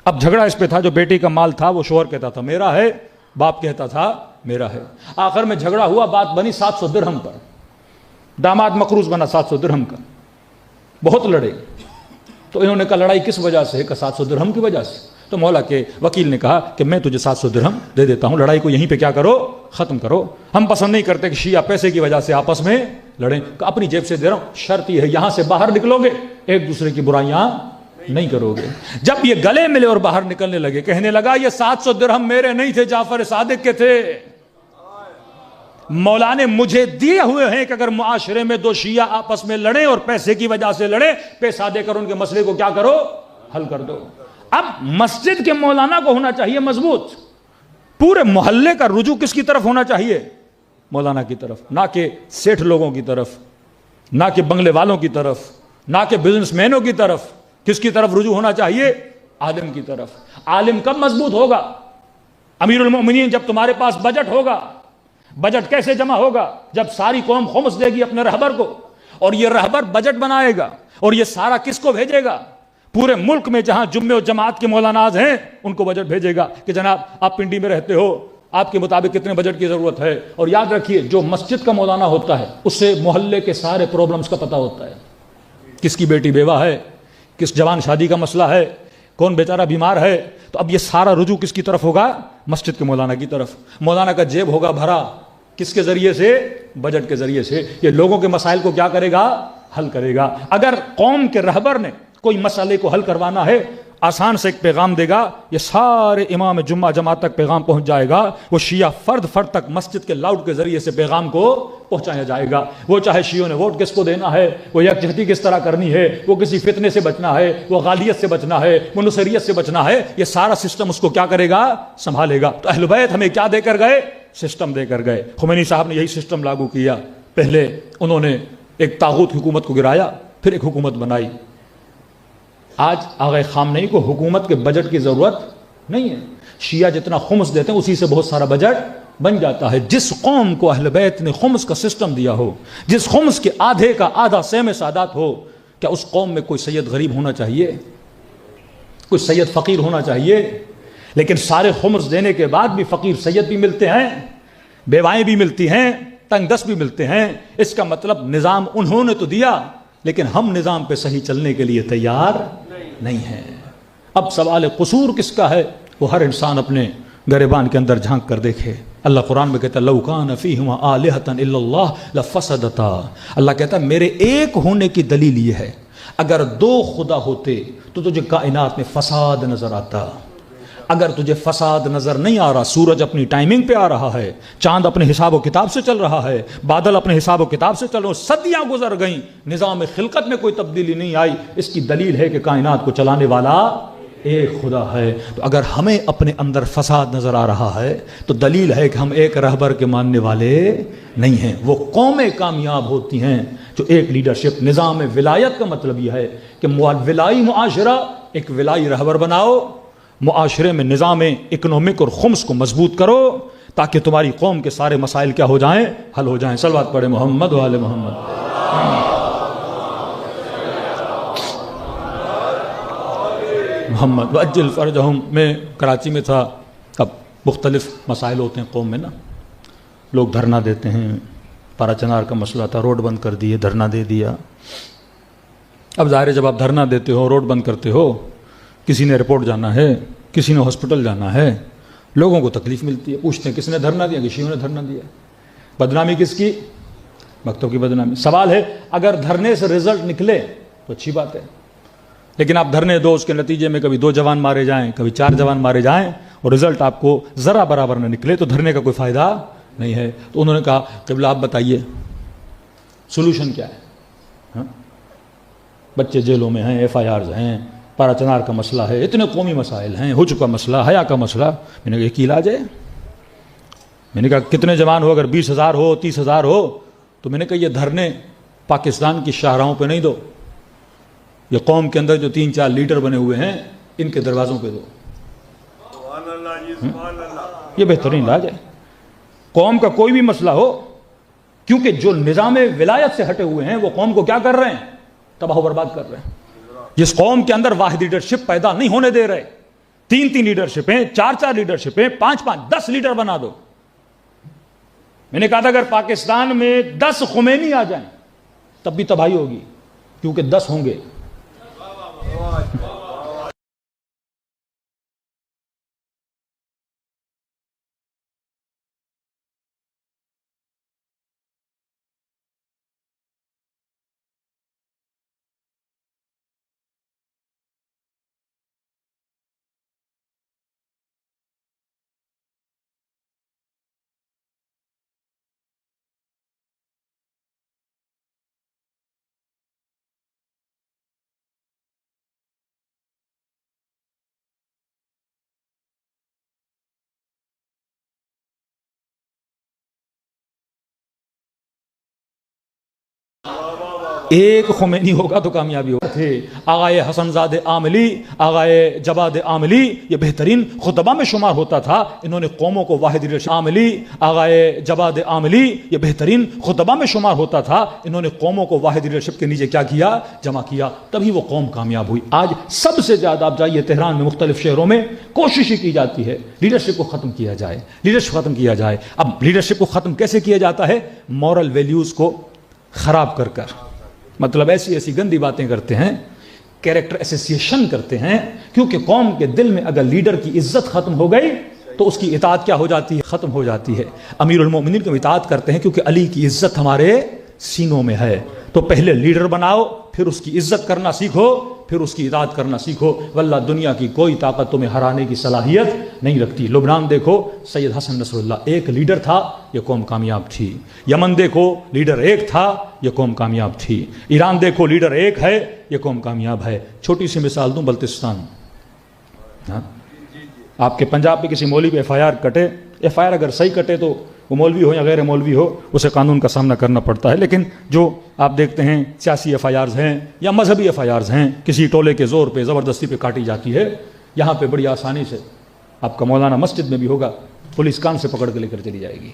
Speaker 1: اب جھگڑا اس پہ تھا جو بیٹی کا مال تھا وہ شوہر کہتا تھا میرا ہے، باپ کہتا تھا میرا ہے۔ آخر میں جھگڑا ہوا، بات بنی 700 درہم پر، داماد مقروض بنا 700 درہم کا، بہت لڑے۔ تو انہوں نے کہا لڑائی کس وجہ سے ہے؟ کہ 700 درہم کی وجہ سے۔ تو مولا کے وکیل نے کہا کہ میں تجھے 700 درہم دے دیتا ہوں، لڑائی کو یہیں پہ کیا کرو؟ ختم کرو۔ ہم پسند نہیں کرتے کہ شیعہ پیسے کی وجہ سے آپس میں لڑیں، اپنی جیب سے دے رہا ہوں، شرط یہ ہے یہاں سے باہر نکلو گے ایک دوسرے کی برائیاں نہیں کرو گے۔ جب یہ گلے ملے اور باہر نکلنے لگے، کہنے لگا یہ 700 درہم میرے نہیں تھے، جعفر صادق کے تھے، مولا نے مجھے دیے ہوئے ہیں کہ اگر معاشرے میں 2 شیعہ آپس میں لڑیں اور پیسے کی وجہ سے لڑیں، پیسہ دے کر ان کے مسئلے کو کیا کرو؟ حل کر دو۔ اب مسجد کے مولانا کو ہونا چاہیے مضبوط، پورے محلے کا رجوع کس کی طرف ہونا چاہیے؟ مولانا کی طرف، نہ کہ سیٹھ لوگوں کی طرف، نہ کہ بنگلے والوں کی طرف، نہ کہ بزنس مینوں کی طرف۔ کس کی طرف رجوع ہونا چاہیے؟ عالم کی طرف۔ عالم کب مضبوط ہوگا؟ امیر المؤمنین جب تمہارے پاس بجٹ ہوگا۔ بجٹ کیسے جمع ہوگا؟ جب ساری قوم خمس دے گی اپنے رہبر کو، اور یہ رہبر بجٹ بنائے گا، اور یہ سارا کس کو بھیجے گا؟ پورے ملک میں جہاں جمعے و جماعت کے مولاناز ہیں ان کو بجٹ بھیجے گا کہ جناب آپ پنڈی میں رہتے ہو، آپ کے مطابق کتنے بجٹ کی ضرورت ہے. اور یاد رکھیے جو مسجد کا مولانا ہوتا ہے اس سے محلے کے سارے پرابلمز کا پتہ ہوتا ہے. کس کی بیٹی بیوہ ہے, کس جوان شادی کا مسئلہ ہے, کون بیچارہ بیمار ہے. تو اب یہ سارا رجوع کس کی طرف ہوگا؟ مسجد کے مولانا کی طرف. مولانا کا جیب ہوگا بھرا کس کے ذریعے سے؟ بجٹ کے ذریعے سے. یہ لوگوں کے مسائل کو کیا کرے گا؟ حل کرے گا. اگر قوم کے رہبر نے کوئی مسئلے کو حل کروانا ہے, آسان سے ایک پیغام دے گا, یہ سارے امام جمعہ جماعت تک پیغام پہنچ جائے گا. وہ شیعہ فرد فرد تک مسجد کے لاؤڈ کے ذریعے سے پیغام کو پہنچایا جائے گا. وہ چاہے شیعوں نے ووٹ کس کو دینا ہے, وہ یکجہتی کس طرح کرنی ہے, وہ کسی فتنے سے بچنا ہے, وہ غالیت سے بچنا ہے, وہ نصیریت سے بچنا ہے, یہ سارا سسٹم اس کو کیا کرے گا؟ سنبھالے گا. تو اہل بیت ہمیں کیا دے کر گئے؟ سسٹم دے کر گئے. خمینی صاحب نے یہی سسٹم لاگو کیا. پہلے انہوں نے ایک طاغوت حکومت کو گرایا, پھر ایک حکومت بنائی. آج آغا خامنئی کو حکومت کے بجٹ کی ضرورت نہیں ہے. شیعہ جتنا خمس دیتے ہیں اسی سے بہت سارا بجٹ بن جاتا ہے. جس قوم کو اہل بیت نے خمس کا سسٹم دیا ہو, جس خمس کے آدھے کا آدھا سیم سادات ہو, کیا اس قوم میں کوئی سید غریب ہونا چاہیے؟ کوئی سید فقیر ہونا چاہیے؟ لیکن سارے خمس دینے کے بعد بھی فقیر سید بھی ملتے ہیں, بیوائیں بھی ملتی ہیں, تنگ دست بھی ملتے ہیں. اس کا مطلب نظام انہوں نے تو دیا لیکن ہم نظام پہ صحیح چلنے کے لیے تیار نہیں ہیں. اب سوال قصور کس کا ہے؟ وہ ہر انسان اپنے گریبان کے اندر جھانک کر دیکھے. اللہ قرآن میں کہتا ہے لو کان فیہما آلہۃ الا اللہ لفسدتا. اللہ کہتا ہے میرے ایک ہونے کی دلیل یہ ہے, اگر دو خدا ہوتے تو تجھے کائنات میں فساد نظر آتا. اگر تجھے فساد نظر نہیں آ رہا, سورج اپنی ٹائمنگ پہ آ رہا ہے, چاند اپنے حساب و کتاب سے چل رہا ہے, بادل اپنے حساب و کتاب سے چل رہے, صدیاں گزر گئیں, نظام خلقت میں کوئی تبدیلی نہیں آئی, اس کی دلیل ہے کہ کائنات کو چلانے والا ایک خدا ہے. تو اگر ہمیں اپنے اندر فساد نظر آ رہا ہے تو دلیل ہے کہ ہم ایک رہبر کے ماننے والے نہیں ہیں. وہ قومیں کامیاب ہوتی ہیں جو ایک لیڈرشپ, نظام ولایت کا مطلب یہ ہے کہ ولائی معاشرہ, ایک ولائی رہبر بناؤ, معاشرے میں نظام اکنامک اور خمس کو مضبوط کرو تاکہ تمہاری قوم کے سارے مسائل کیا ہو جائیں؟ حل ہو جائیں. صلوات پڑھے محمد و آل محمد. محمد وعجل فرجہم. میں کراچی میں تھا. اب مختلف مسائل ہوتے ہیں قوم میں نا, لوگ دھرنا دیتے ہیں. پارا چنار کا مسئلہ تھا, روڈ بند کر دیے, دھرنا دے دیا. اب ظاہر ہے جب آپ دھرنا دیتے ہو, روڈ بند کرتے ہو, کسی نے رپورٹ جانا ہے, کسی نے ہاسپٹل جانا ہے, لوگوں کو تکلیف ملتی ہے, پوچھتے ہیں کس نے دھرنا دیا؟ شیعوں نے دھرنا دیا. بدنامی کس کی؟ وقتوں کی بدنامی. سوال ہے اگر دھرنے سے رزلٹ نکلے تو اچھی بات ہے, لیکن آپ دھرنے دو, اس کے نتیجے میں کبھی 2 جوان مارے جائیں, کبھی 4 جوان مارے جائیں, اور رزلٹ آپ کو ذرا برابر نہ نکلے تو دھرنے کا کوئی فائدہ نہیں ہے. تو انہوں نے کہا قبلہ آپ بتائیے سولوشن کیا ہے؟ بچے جیلوں میں ہیں, ایف آئی آرز ہیں, پارا چنار کا مسئلہ ہے, اتنے قومی مسائل ہیں, حج کا مسئلہ, حیا کا مسئلہ. میں نے کہا ایک ہی علاج ہے. میں نے کہا کتنے جوان ہو, اگر 20,000 ہو, 30,000 ہو, تو میں نے کہا یہ دھرنے پاکستان کی شاہراہوں پہ نہیں دو, یہ قوم کے اندر جو 3-4 لیڈر بنے ہوئے ہیں ان کے دروازوں پہ دو. یہ بہترین علاج ہے. قوم کا کوئی بھی مسئلہ ہو, کیونکہ جو نظام ولایت سے ہٹے ہوئے ہیں وہ قوم کو کیا کر رہے ہیں؟ تباہ و برباد کر رہے ہیں. جس قوم کے اندر واحد لیڈرشپ پیدا نہیں ہونے دے رہے, 3 لیڈرشپیں, 4 لیڈرشپیں, 5 10 لیڈر بنا دو. میں نے کہا تھا اگر پاکستان میں 10 خمینی آ جائیں تب بھی تباہی ہوگی, کیونکہ 10 ہوں گے. ایک خمینی ہوگا تو کامیابی ہوگا تھے آغائے حسن زاد عاملی، آغائے جواد عاملی، یہ بہترین خطبہ میں شمار ہوتا تھا. انہوں نے قوموں کو واحد لیڈرشپ، عاملی آغائے جواد عاملی یہ بہترین خطبہ میں شمار ہوتا تھا. انہوں نے قوموں کو واحد لیڈرشپ کے نیچے کیا کیا؟ جمع کیا، تبھی وہ قوم کامیاب ہوئی. آج سب سے زیادہ آپ جائیے تہران میں مختلف شہروں میں کوشش کی جاتی ہے لیڈرشپ کو ختم کیا جائے، لیڈرشپ ختم کیا جائے. اب لیڈرشپ کو ختم کیسے کیا جاتا ہے؟ مورل ویلیوز کو خراب کر کر، مطلب ایسی ایسی گندی باتیں کرتے ہیں، کیریکٹر ایسوسیشن کرتے ہیں. کیونکہ قوم کے دل میں اگر لیڈر کی عزت ختم ہو گئی تو اس کی اطاعت کیا ہو جاتی ہے؟ ختم ہو جاتی ہے. امیر المومنین کو اطاعت کرتے ہیں کیونکہ علی کی عزت ہمارے سینوں میں ہے. تو پہلے لیڈر بناؤ، پھر اس کی عزت کرنا سیکھو، پھر اس کی اطاعت کرنا سیکھو. واللہ دنیا کی کوئی طاقت تمہیں ہرانے کی صلاحیت نہیں رکھتی. لبنان دیکھو، سید حسن نصر اللہ ایک لیڈر تھا، یہ قوم کامیاب تھی. یمن دیکھو، لیڈر ایک تھا، یہ قوم کامیاب تھی. ایران دیکھو، لیڈر ایک ہے، یہ قوم کامیاب ہے. چھوٹی سی مثال دوں، بلتستان. آپ کے پنجاب پہ کسی مولوی پہ ایف آئی آر کٹے، ایف آئی آر اگر صحیح کٹے تو وہ مولوی ہو یا غیر مولوی ہو اسے قانون کا سامنا کرنا پڑتا ہے. لیکن جو آپ دیکھتے ہیں سیاسی ایف آئی آرز ہیں یا مذہبی ایف آئی آرز ہیں، کسی ٹولے کے زور پہ زبردستی پہ کاٹی جاتی ہے. یہاں پہ بڑی آسانی سے آپ کا مولانا مسجد میں بھی ہوگا، پولیس کان سے پکڑ کے لے کر چلی جائے گی.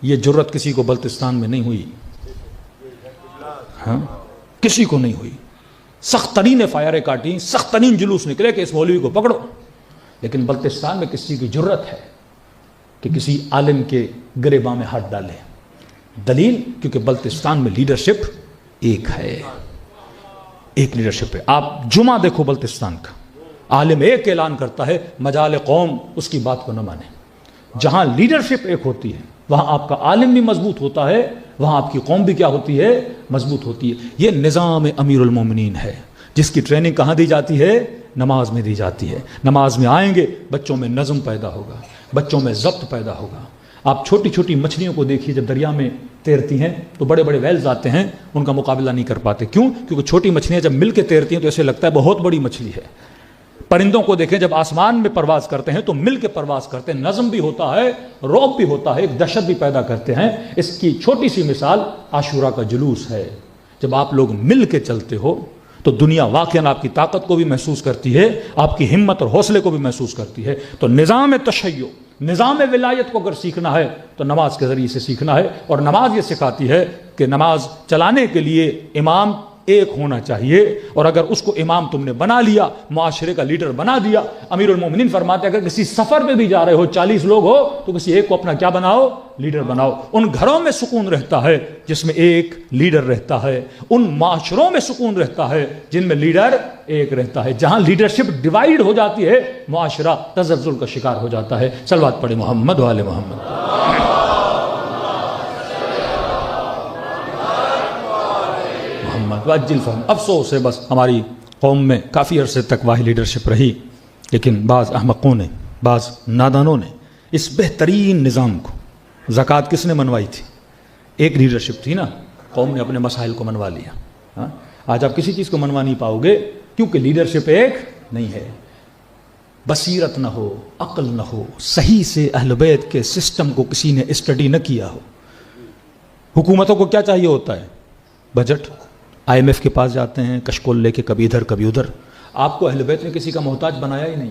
Speaker 1: یہ جرت کسی کو بلتستان میں نہیں ہوئی، ہاں کسی کو نہیں ہوئی. سخت ترین ایف آئی آریں کاٹی، سخت ترین جلوس نکلے کہ اس مولوی کو پکڑو. لیکن بلتستان میں کسی کی جرت ہے کہ کسی عالم کے گریباں میں ہاتھ ڈالے. دلیل کیونکہ بلتستان میں لیڈرشپ ایک ہے، ایک لیڈرشپ ہے. آپ جمعہ دیکھو بلتستان کا، عالم ایک اعلان کرتا ہے، مجال قوم اس کی بات کو نہ مانے. جہاں لیڈرشپ ایک ہوتی ہے وہاں آپ کا عالم بھی مضبوط ہوتا ہے، وہاں آپ کی قوم بھی کیا ہوتی ہے؟ مضبوط ہوتی ہے. یہ نظام امیر المومنین ہے جس کی ٹریننگ کہاں دی جاتی ہے؟ نماز میں دی جاتی ہے. نماز میں آئیں گے بچوں میں نظم پیدا ہوگا، بچوں میں ضبط پیدا ہوگا. آپ چھوٹی چھوٹی مچھلیوں کو دیکھیے، جب دریا میں تیرتی ہیں تو بڑے بڑے ویلز آتے ہیں، ان کا مقابلہ نہیں کر پاتے. کیوں؟ کیونکہ چھوٹی مچھلیاں جب مل کے تیرتی ہیں تو ایسے لگتا ہے بہت بڑی مچھلی ہے. پرندوں کو دیکھیں، جب آسمان میں پرواز کرتے ہیں تو مل کے پرواز کرتے ہیں، نظم بھی ہوتا ہے، رعب بھی ہوتا ہے، ایک دہشت بھی پیدا کرتے ہیں. اس کی چھوٹی سی مثال عاشورہ کا جلوس ہے. جب آپ لوگ مل کے چلتے ہو تو دنیا واقعاً آپ کی طاقت کو بھی محسوس کرتی ہے، آپ کی ہمت اور حوصلے کو بھی محسوس کرتی ہے. تو نظام تشیع، نظام ولایت کو اگر سیکھنا ہے تو نماز کے ذریعے سے سیکھنا ہے. اور نماز یہ سکھاتی ہے کہ نماز چلانے کے لیے امام ایک ہونا چاہیے، اور اگر اس کو امام تم نے بنا لیا، معاشرے کا لیڈر بنا دیا. امیر المومنین فرماتے ہیں اگر کسی سفر پہ بھی جا رہے ہو، 40 لوگ ہو، تو کسی ایک کو اپنا کیا بناؤ؟ لیڈر بناؤ. ان گھروں میں سکون رہتا ہے جس میں ایک لیڈر رہتا ہے، ان معاشروں میں سکون رہتا ہے جن میں لیڈر ایک رہتا ہے. جہاں لیڈرشپ ڈیوائیڈ ہو جاتی ہے معاشرہ تزلزل کا شکار ہو جاتا ہے. صلوات پڑھے محمد و آل محمد. واجل فہم. افسوس ہے بس ہماری قوم میں کافی عرصے تک واحد لیڈرشپ رہی، لیکن بعض احمقوں نے، بعض نادانوں نے اس بہترین نظام کو، زکوٰۃ کس نے منوائی تھی؟ ایک لیڈرشپ تھی نا، قوم نے اپنے مسائل کو منوا لیا. ہاں آج آپ کسی چیز کو منوا نہیں پاؤ گے کیونکہ لیڈرشپ ایک نہیں ہے. بصیرت نہ ہو، عقل نہ ہو، صحیح سے اہل بیت کے سسٹم کو کسی نے اسٹڈی نہ کیا ہو. حکومتوں کو کیا چاہیے ہوتا ہے؟ بجٹ. آئی ایم ایف کے پاس جاتے ہیں کشکول لے کے، کبھی ادھر کبھی ادھر. آپ کو اہل بیت نے کسی کا محتاج بنایا ہی نہیں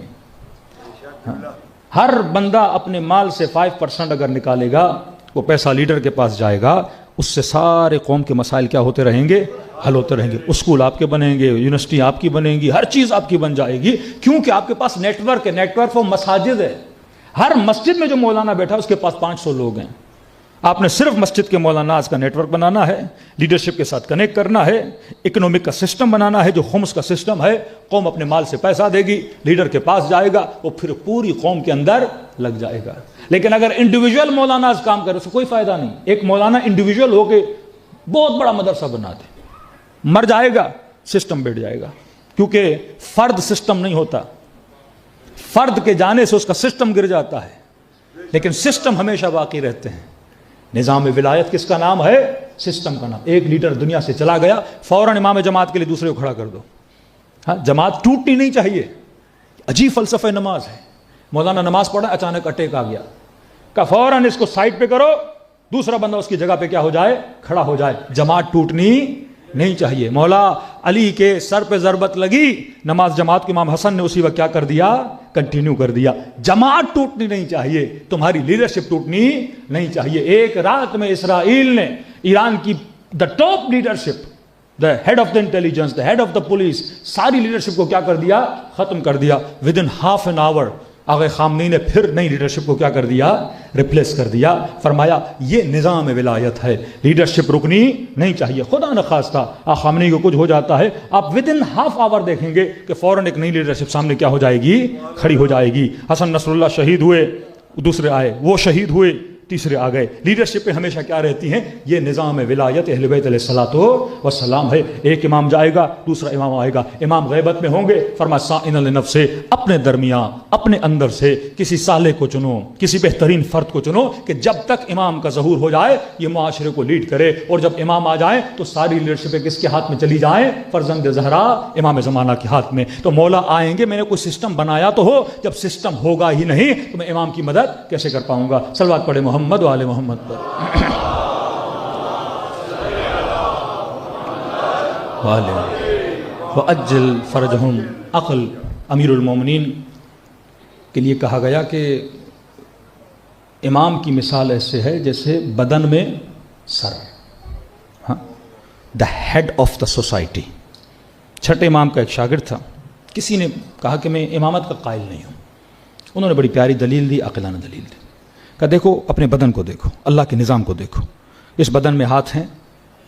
Speaker 1: ہے. ہر بندہ اپنے مال سے 5% اگر نکالے گا، وہ پیسہ لیڈر کے پاس جائے گا، اس سے سارے قوم کے مسائل کیا ہوتے رہیں گے؟ حل ہوتے رہیں گے. اسکول آپ کے بنیں گے، یونیورسٹی آپ کی بنیں گی، ہر چیز آپ کی بن جائے گی. کیونکہ آپ کے پاس نیٹ ورک ہے. نیٹ ورک وہ مساجد ہے. ہر مسجد میں جو مولانا بیٹھا اس کے پاس 500 لوگ ہیں. آپ نے صرف مسجد کے مولاناز کا نیٹ ورک بنانا ہے، لیڈرشپ کے ساتھ کنیکٹ کرنا ہے، اکنامک کا سسٹم بنانا ہے جو خمس کا سسٹم ہے. قوم اپنے مال سے پیسہ دے گی، لیڈر کے پاس جائے گا، وہ پھر پوری قوم کے اندر لگ جائے گا. لیکن اگر انڈیویجول مولاناز کام کرے تو کوئی فائدہ نہیں. ایک مولانا انڈیویجول ہو کے بہت بڑا مدرسہ بنا دے، مر جائے گا، سسٹم بیٹھ جائے گا. کیونکہ فرد سسٹم نہیں ہوتا، فرد کے جانے سے اس کا سسٹم گر جاتا ہے، لیکن سسٹم ہمیشہ باقی رہتے ہیں. نظام ولایت کس کا نام ہے؟ سسٹم کا نام. ایک لیڈر دنیا سے چلا گیا، فوراً امام جماعت کے لیے دوسرے کو کھڑا کر دو. ہاں جماعت ٹوٹنی نہیں چاہیے. عجیب فلسفہ نماز ہے. مولانا نماز پڑھا، اچانک اٹیک آ گیا، کہ فوراً اس کو سائڈ پہ کرو، دوسرا بندہ اس کی جگہ پہ کیا ہو جائے؟ کھڑا ہو جائے. جماعت ٹوٹنی نہیں چاہیے. مولا علی کے سر پہ ضربت لگی, نماز جماعت کے امام حسن نے اسی وقت کیا کر دیا, کنٹینیو کر دیا. جماعت ٹوٹنی نہیں چاہیے, تمہاری لیڈرشپ ٹوٹنی نہیں چاہیے. ایک رات میں اسرائیل نے ایران کی the top leadership, the head of the intelligence, the head of the police, ساری لیڈرشپ کو کیا کر دیا, ختم کر دیا. With in half an hour آغا خامنئی نے پھر نئی لیڈرشپ کو کیا کر دیا, ریپلیس کر دیا. فرمایا یہ نظام ولایت ہے, لیڈرشپ رکنی نہیں چاہیے. خدا نخواستہ آغا خامنئی کو کچھ ہو جاتا ہے, آپ ود ان ہاف آور دیکھیں گے کہ فوراً ایک نئی لیڈرشپ سامنے کیا ہو جائے گی, کھڑی ہو جائے گی. حسن نصر اللہ شہید ہوئے, دوسرے آئے, وہ شہید ہوئے, تیسرے آ گئے. لیڈرشپ پہ ہمیشہ کیا رہتی ہیں, یہ نظام ولایت اہل بیت علیہ الصلوۃ والسلام ہے. ایک امام جائے گا, دوسرا امام آئے گا, امام غیبت میں ہوں گے. فرمایا سائن لنفس سے, اپنے درمیان اپنے اندر سے کسی صالح کو چنو, کسی بہترین فرد کو چنو کہ جب تک امام کا ظہور ہو جائے یہ معاشرے کو لیڈ کرے, اور جب امام آ جائیں تو ساری لیڈرشپ کس کے ہاتھ میں چلی جائیں, فرزند زہرا امام زمانہ کے ہاتھ میں. تو مولا آئیں گے, میں نے کوئی سسٹم بنایا تو ہو, جب سسٹم ہوگا ہی نہیں تو میں امام کی مدد کیسے کر پاؤں گا. صلوات پڑھے محمد و آل محمد پر. وَأَجِّلْ فَرَجَهُمْ. عقل امیر المومنین کے لیے کہا گیا کہ امام کی مثال ایسے ہے جیسے بدن میں سر, ہاں, the head of the society. چھٹے امام کا ایک شاگرد تھا, کسی نے کہا کہ میں امامت کا قائل نہیں ہوں. انہوں نے بڑی پیاری دلیل دی, عاقلانہ دلیل دی. کہ دیکھو اپنے بدن کو دیکھو, اللہ کے نظام کو دیکھو. اس بدن میں ہاتھ ہیں,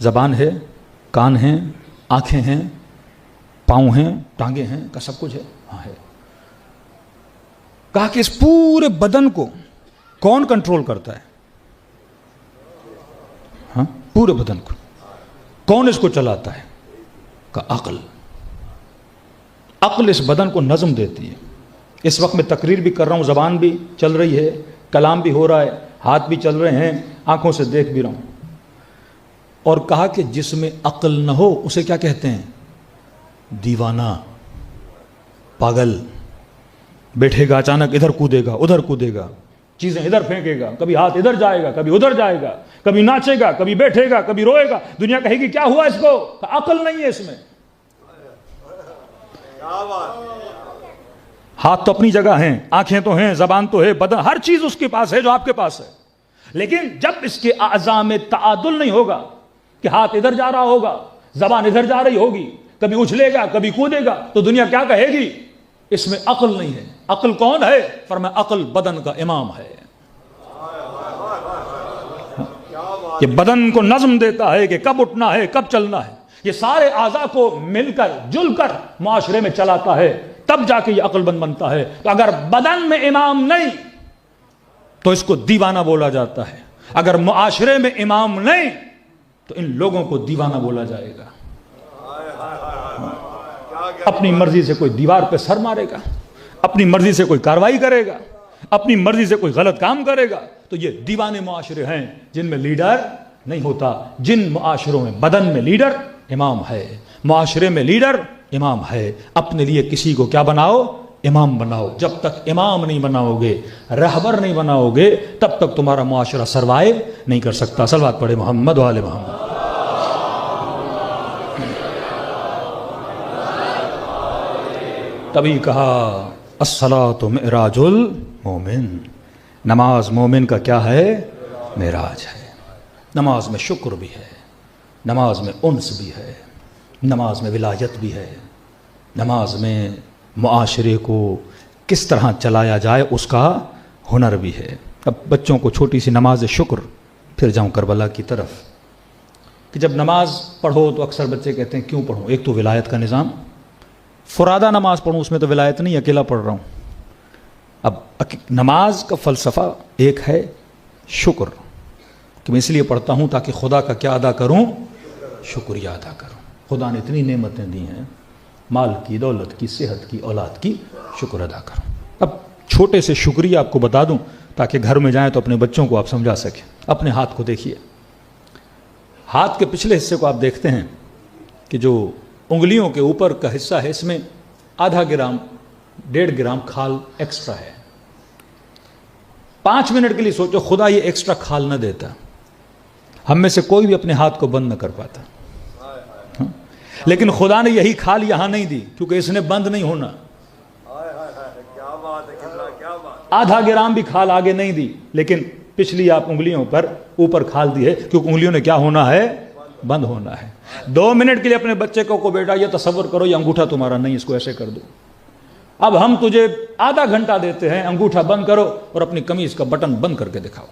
Speaker 1: زبان ہے, کان ہیں, آنکھیں ہیں, پاؤں ہیں, ٹانگیں ہیں, کا سب کچھ ہے, ہاں ہے. کہا کہ اس پورے بدن کو کون کنٹرول کرتا ہے, ہاں, پورے بدن کو کون اس کو چلاتا ہے, کہ عقل. عقل اس بدن کو نظم دیتی ہے. اس وقت میں تقریر بھی کر رہا ہوں, زبان بھی چل رہی ہے, کلام بھی ہو رہا ہے, ہاتھ بھی چل رہے ہیں, آنکھوں سے دیکھ بھی رہا ہوں. اور کہا کہ جس میں عقل نہ ہو اسے کیا کہتے ہیں, دیوانہ, پاگل. بیٹھے گا اچانک ادھر کودے گا, ادھر کودے گا, چیزیں ادھر پھینکے گا, کبھی ہاتھ ادھر جائے گا, کبھی ادھر جائے گا, کبھی ناچے گا, کبھی بیٹھے گا, کبھی روئے گا. دنیا کہے گی کیا ہوا اس کو, عقل نہیں ہے اس میں. ہاتھ تو اپنی جگہ ہیں, آنکھیں تو ہیں, زبان تو ہے, بدن, ہر چیز اس کے پاس ہے جو آپ کے پاس ہے. لیکن جب اس کے اعضاء میں تعادل نہیں ہوگا کہ ہاتھ ادھر جا رہا ہوگا, زبان ادھر جا رہی ہوگی, کبھی اچھلے گا, کبھی کودے گا, تو دنیا کیا کہے گی, اس میں عقل نہیں ہے. عقل کون ہے, فرمایا عقل بدن کا امام ہے. یہ بدن کو نظم دیتا ہے کہ کب اٹھنا ہے, کب چلنا ہے. یہ سارے اعضاء کو مل کر جل کر معاشرے میں چلاتا ہے, تب جا کے یہ عقل مند بنتا ہے. تو اگر بدن میں امام نہیں تو اس کو دیوانہ بولا جاتا ہے. اگر معاشرے میں امام نہیں تو ان لوگوں کو دیوانہ بولا جائے گا. اپنی مرضی سے کوئی دیوار پہ سر مارے گا, اپنی مرضی سے کوئی کاروائی کرے گا, اپنی مرضی سے کوئی غلط کام کرے گا, تو یہ دیوانے معاشرے ہیں جن میں لیڈر نہیں ہوتا. جن معاشروں میں بدن میں لیڈر امام ہے, معاشرے میں لیڈر امام ہے. اپنے لیے کسی کو کیا بناؤ, امام بناؤ. جب تک امام نہیں بناؤ گے, رہبر نہیں بناؤ گے, تب تک تمہارا معاشرہ سروائیو نہیں کر سکتا. صلوات پڑھے محمد و آل محمد. تبھی کہا الصلاۃ معراج المومن, نماز مومن کا کیا ہے, معراج ہے. نماز میں شکر بھی ہے, نماز میں انس بھی ہے, نماز میں ولایت بھی ہے, نماز میں معاشرے کو کس طرح چلایا جائے اس کا ہنر بھی ہے. اب بچوں کو چھوٹی سی نماز شکر, پھر جاؤں کربلا کی طرف, کہ جب نماز پڑھو تو اکثر بچے کہتے ہیں کیوں پڑھوں, ایک تو ولایت کا نظام, فرادہ نماز پڑھوں اس میں تو ولایت نہیں, اکیلا پڑھ رہا ہوں. اب نماز کا فلسفہ ایک ہے شکر, کہ میں اس لیے پڑھتا ہوں تاکہ خدا کا کیا ادا کروں, شکریہ ادا کروں. خدا نے اتنی نعمتیں دی ہیں, مال کی, دولت کی, صحت کی, اولاد کی, شکر ادا کروں. اب چھوٹے سے شکریہ آپ کو بتا دوں تاکہ گھر میں جائیں تو اپنے بچوں کو آپ سمجھا سکیں. اپنے ہاتھ کو دیکھیے, ہاتھ کے پچھلے حصے کو آپ دیکھتے ہیں کہ جو انگلیوں کے اوپر کا حصہ ہے اس میں آدھا گرام 1.5 گرام کھال ایکسٹرا ہے. 5 منٹ کے لیے سوچو خدا یہ ایکسٹرا کھال نہ دیتا, ہم میں سے کوئی بھی اپنے ہاتھ کو بند نہ کر پاتا. لیکن خدا نے یہی کھال یہاں نہیں دی کیونکہ اس نے بند نہیں ہونا.
Speaker 2: کیا بات ہے قبلہ، کیا بات.
Speaker 1: آدھا گرام بھی کھال آگے نہیں دی، لیکن پچھلی آپ انگلیوں پر اوپر کھال دی ہے کیونکہ انگلیوں نے کیا ہونا ہے؟ بند ہونا ہے. 2 منٹ کے لیے اپنے بچے کو بیٹا یہ تصور کرو یہ انگوٹھا تمہارا نہیں، اس کو ایسے کر دو. اب ہم تجھے آدھا گھنٹہ دیتے ہیں، انگوٹھا بند کرو اور اپنی قمیض کا بٹن بند کر کے دکھاؤ.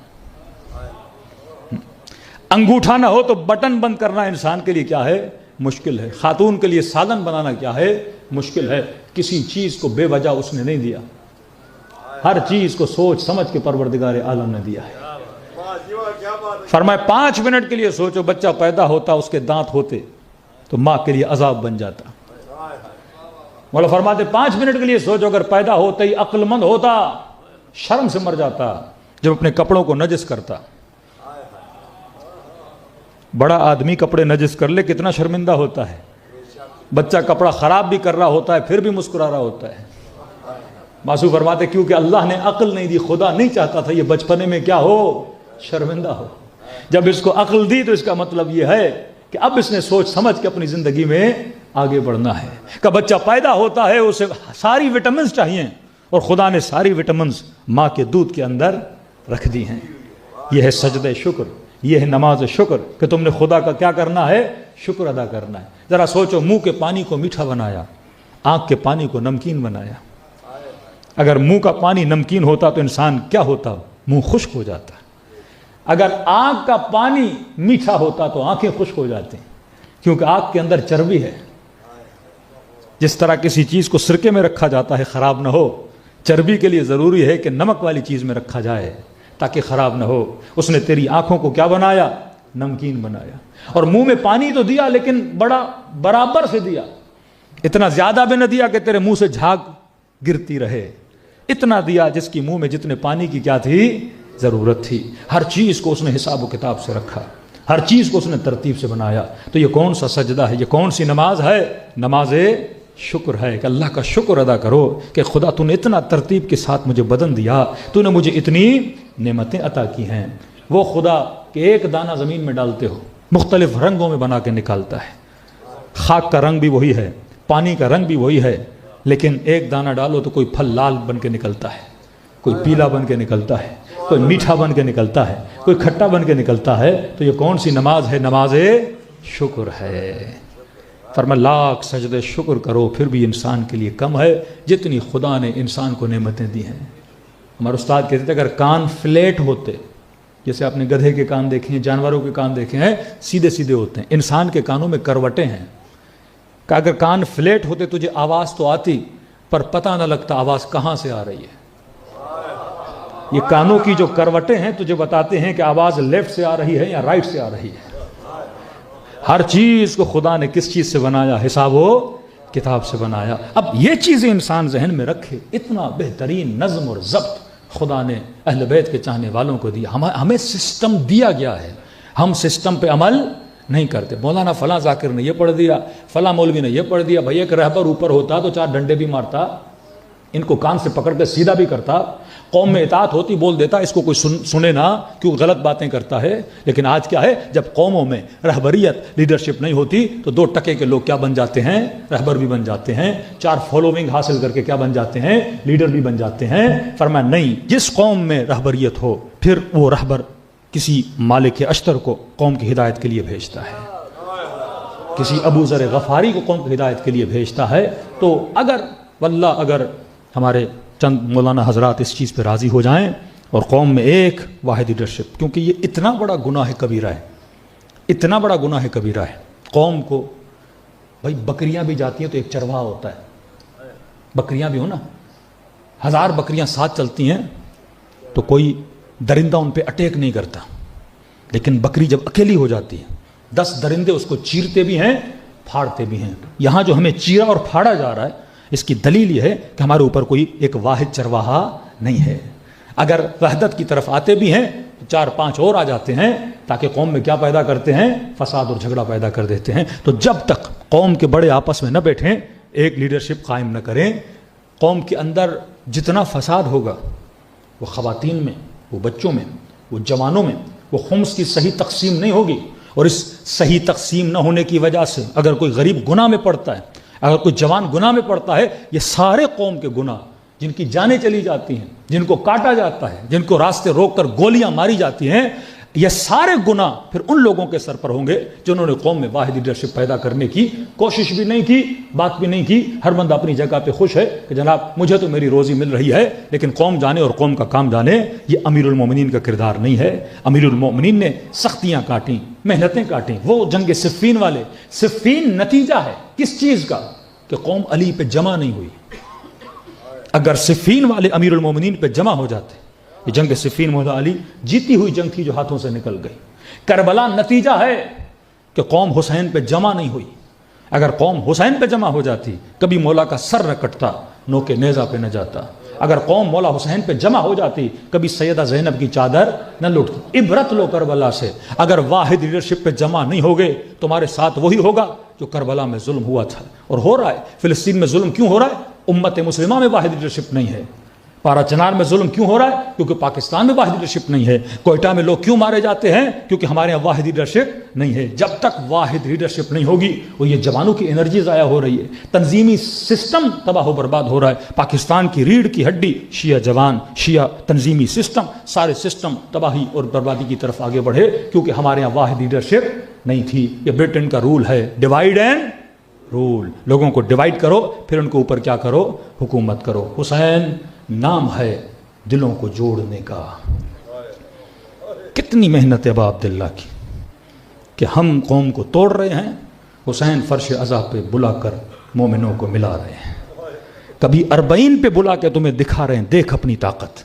Speaker 1: انگوٹھا نہ ہو تو بٹن بند کرنا انسان کے لیے کیا ہے؟ مشکل ہے. خاتون کے لیے سالن بنانا کیا ہے؟ مشکل ہے. کسی چیز کو بے وجہ اس نے نہیں دیا، ہر چیز کو سوچ سمجھ کے پروردگار عالم نے دیا ہے. فرمائے 5 منٹ کے لیے سوچو، بچہ پیدا ہوتا اس کے دانت ہوتے تو ماں کے لیے عذاب بن جاتا. مولا فرماتے 5 منٹ کے لیے سوچو، اگر پیدا ہوتا ہی عقل مند ہوتا شرم سے مر جاتا جب اپنے کپڑوں کو نجس کرتا. بڑا آدمی کپڑے نجس کر لے کتنا شرمندہ ہوتا ہے. بچہ کپڑا خراب بھی کر رہا ہوتا ہے پھر بھی مسکرا رہا ہوتا ہے. معصوم فرماتے کیونکہ اللہ نے عقل نہیں دی، خدا نہیں چاہتا تھا یہ بچپنے میں کیا ہو؟ شرمندہ ہو. جب اس کو عقل دی تو اس کا مطلب یہ ہے کہ اب اس نے سوچ سمجھ کے اپنی زندگی میں آگے بڑھنا ہے. کہ بچہ پیدا ہوتا ہے اسے ساری وٹامنز چاہیے اور خدا نے ساری وٹامنز ماں کے دودھ کے اندر رکھ دی ہیں. یہ ہے سجدہ شکر، یہ ہے نماز شکر کہ تم نے خدا کا کیا کرنا ہے؟ شکر ادا کرنا ہے. ذرا سوچو، منہ کے پانی کو میٹھا بنایا، آنکھ کے پانی کو نمکین بنایا. اگر منہ کا پانی نمکین ہوتا تو انسان کیا ہوتا؟ منہ خشک ہو جاتا. اگر آنکھ کا پانی میٹھا ہوتا تو آنکھیں خشک ہو جاتی کیونکہ آنکھ کے اندر چربی ہے. جس طرح کسی چیز کو سرکے میں رکھا جاتا ہے خراب نہ ہو، چربی کے لیے ضروری ہے کہ نمک والی چیز میں رکھا جائے تاکہ خراب نہ ہو. اس نے تیری آنکھوں کو کیا بنایا؟ نمکین بنایا. اور منہ میں پانی تو دیا لیکن بڑا برابر سے دیا، اتنا زیادہ بھی نہ دیا کہ تیرے منہ سے جھاگ گرتی رہے. اتنا دیا جس کی منہ میں جتنے پانی کی کیا تھی؟ ضرورت تھی. ہر چیز کو اس نے حساب و کتاب سے رکھا، ہر چیز کو اس نے ترتیب سے بنایا. تو یہ کون سا سجدہ ہے؟ یہ کون سی نماز ہے؟ نماز شکر ہے کہ اللہ کا شکر ادا کرو کہ خدا تو نے اتنا ترتیب کے ساتھ مجھے بدن دیا، تو نے مجھے اتنی نعمتیں عطا کی ہیں. وہ خدا کہ ایک دانہ زمین میں ڈالتے ہو مختلف رنگوں میں بنا کے نکالتا ہے. خاک کا رنگ بھی وہی ہے، پانی کا رنگ بھی وہی ہے، لیکن ایک دانہ ڈالو تو کوئی پھل لال بن کے نکلتا ہے، کوئی پیلا بن کے نکلتا ہے، کوئی میٹھا بن کے نکلتا ہے، کوئی کھٹا بن کے نکلتا ہے. تو یہ کون سی نماز ہے؟ نماز شکر ہے. فرمایا لاکھ سجدے شکر کرو پھر بھی انسان کے لیے کم ہے جتنی خدا نے انسان کو نعمتیں دی ہیں. ہمارے استاد کہتے تھے اگر کان فلیٹ ہوتے، جیسے آپ نے گدھے کے کان دیکھے ہیں، جانوروں کے کان دیکھے ہیں سیدھے سیدھے ہوتے ہیں، انسان کے کانوں میں کروٹیں ہیں. کہ اگر کان فلیٹ ہوتے تجھے آواز تو آتی پر پتہ نہ لگتا آواز کہاں سے آ رہی ہے. یہ کانوں کی جو کروٹیں ہیں تجھے بتاتے ہیں کہ آواز لیفٹ سے آ رہی ہے یا رائٹ سے آ رہی ہے. ہر چیز کو خدا نے کس چیز سے بنایا؟ حساب و کتاب سے بنایا. اب یہ چیزیں انسان ذہن میں رکھے، اتنا بہترین نظم اور ضبط خدا نے اہل بیت کے چاہنے والوں کو دیا. ہمیں سسٹم دیا گیا ہے، ہم سسٹم پہ عمل نہیں کرتے. مولانا فلاں ذاکر نے یہ پڑھ دیا، فلاں مولوی نے یہ پڑھ دیا. بھائی ایک رہبر اوپر ہوتا تو 4 ڈنڈے بھی مارتا، ان کو کان سے پکڑ کے سیدھا بھی کرتا. قوم میں اطاعت ہوتی، بول دیتا اس کو کوئی سنے نہ کیوں غلط باتیں کرتا ہے. لیکن آج کیا ہے؟ جب قوموں میں رہبریت لیڈرشپ نہیں ہوتی تو 2 ٹکے کے لوگ کیا بن جاتے ہیں؟ رہبر بھی بن جاتے ہیں. 4 فالوونگ حاصل کر کے کیا بن جاتے ہیں؟ لیڈر بھی بن جاتے ہیں. فرمایا نہیں، جس قوم میں رہبریت ہو پھر وہ رہبر کسی مالک اشتر کو قوم کی ہدایت کے لیے بھیجتا ہے، کسی ابو ذر غفاری کو قوم کی ہدایت کے لیے بھیجتا ہے. تو اگر ہمارے چند مولانا حضرات اس چیز پہ راضی ہو جائیں اور قوم میں ایک واحد لیڈرشپ، کیونکہ یہ اتنا بڑا گناہ کبیرہ ہے، اتنا بڑا گناہ کبیرہ ہے. قوم کو بھائی بکریاں بھی جاتی ہیں تو ایک چرواہا ہوتا ہے، بکریاں بھی ہو نا، 1000 بکریاں ساتھ چلتی ہیں تو کوئی درندہ ان پہ اٹیک نہیں کرتا. لیکن بکری جب اکیلی ہو جاتی ہے 10 درندے اس کو چیرتے بھی ہیں پھاڑتے بھی ہیں. یہاں جو ہمیں چیرا اور پھاڑا جا رہا ہے اس کی دلیل یہ ہے کہ ہمارے اوپر کوئی ایک واحد چرواہا نہیں ہے. اگر وحدت کی طرف آتے بھی ہیں تو 4-5 اور آ جاتے ہیں تاکہ قوم میں کیا پیدا کرتے ہیں؟ فساد اور جھگڑا پیدا کر دیتے ہیں. تو جب تک قوم کے بڑے آپس میں نہ بیٹھیں، ایک لیڈرشپ قائم نہ کریں، قوم کے اندر جتنا فساد ہوگا وہ خواتین میں، وہ بچوں میں، وہ جوانوں میں، وہ خمس کی صحیح تقسیم نہیں ہوگی، اور اس صحیح تقسیم نہ ہونے کی وجہ سے اگر کوئی غریب گناہ میں پڑتا ہے، اگر کوئی جوان گناہ میں پڑتا ہے، یہ سارے قوم کے گناہ، جن کی جانیں چلی جاتی ہیں، جن کو کاٹا جاتا ہے، جن کو راستے روک کر گولیاں ماری جاتی ہیں، یہ سارے گناہ پھر ان لوگوں کے سر پر ہوں گے جنہوں نے قوم میں واحد لیڈرشپ پیدا کرنے کی کوشش بھی نہیں کی، بات بھی نہیں کی۔ ہر بندہ اپنی جگہ پہ خوش ہے کہ جناب مجھے تو میری روزی مل رہی ہے، لیکن قوم جانے اور قوم کا کام جانے۔ یہ امیر المومنین کا کردار نہیں ہے۔ امیر المومنین نے سختیاں کاٹیں، محنتیں کاٹیں۔ وہ جنگ صفین والے، صفین نتیجہ ہے کس چیز کا؟ کہ قوم علی پہ جمع نہیں ہوئی۔ اگر صفین والے امیر المومنین پہ جمع ہو جاتے، یہ جنگ صفین مولا علی جیتی ہوئی جنگ تھی جو ہاتھوں سے نکل گئی۔ کربلا نتیجہ ہے کہ قوم حسین پہ جمع نہیں ہوئی۔ اگر قوم حسین پہ جمع ہو جاتی، کبھی مولا کا سر نہ کٹتا، نوکے نیزہ پہ نہ جاتا۔ اگر قوم مولا حسین پہ جمع ہو جاتی، کبھی سیدہ زینب کی چادر نہ لٹتی۔ عبرت لو کربلا سے۔ اگر واحد لیڈرشپ پہ جمع نہیں ہوگے، تمہارے ساتھ وہی ہوگا جو کربلا میں ظلم ہوا تھا اور ہو رہا ہے۔ فلسطین میں ظلم کیوں ہو رہا ہے؟ امت مسلمہ میں واحد لیڈرشپ نہیں ہے۔ پارا چنار میں ظلم کیوں ہو رہا ہے؟ کیونکہ پاکستان میں واحد لیڈرشپ نہیں ہے۔ کوئٹہ میں لوگ کیوں مارے جاتے ہیں؟ کیونکہ ہمارے یہاں واحد لیڈرشپ نہیں ہے۔ جب تک واحد لیڈرشپ نہیں ہوگی، وہ یہ جوانوں کی انرجی ضائع ہو رہی ہے، تنظیمی سسٹم تباہ و برباد ہو رہا ہے۔ پاکستان کی ریڑھ کی ہڈی شیعہ جوان، شیعہ تنظیمی سسٹم، سارے سسٹم تباہی اور بربادی کی طرف آگے بڑھے کیونکہ ہمارے یہاں واحد لیڈرشپ نہیں تھی۔ یہ برٹن کا رول ہے، ڈیوائیڈ اینڈ رول۔ لوگوں کو ڈیوائیڈ کرو، پھر ان کے اوپر کیا کرو؟ حکومت کرو۔ حسین نام ہے دلوں کو جوڑنے کا۔ کتنی محنت ہے ابا عبداللہ کی کہ ہم قوم کو توڑ رہے ہیں، حسین فرش عزا پہ بلا کر مومنوں کو ملا رہے ہیں۔ کبھی اربعین پہ بلا کے تمہیں دکھا رہے ہیں، دیکھ اپنی طاقت۔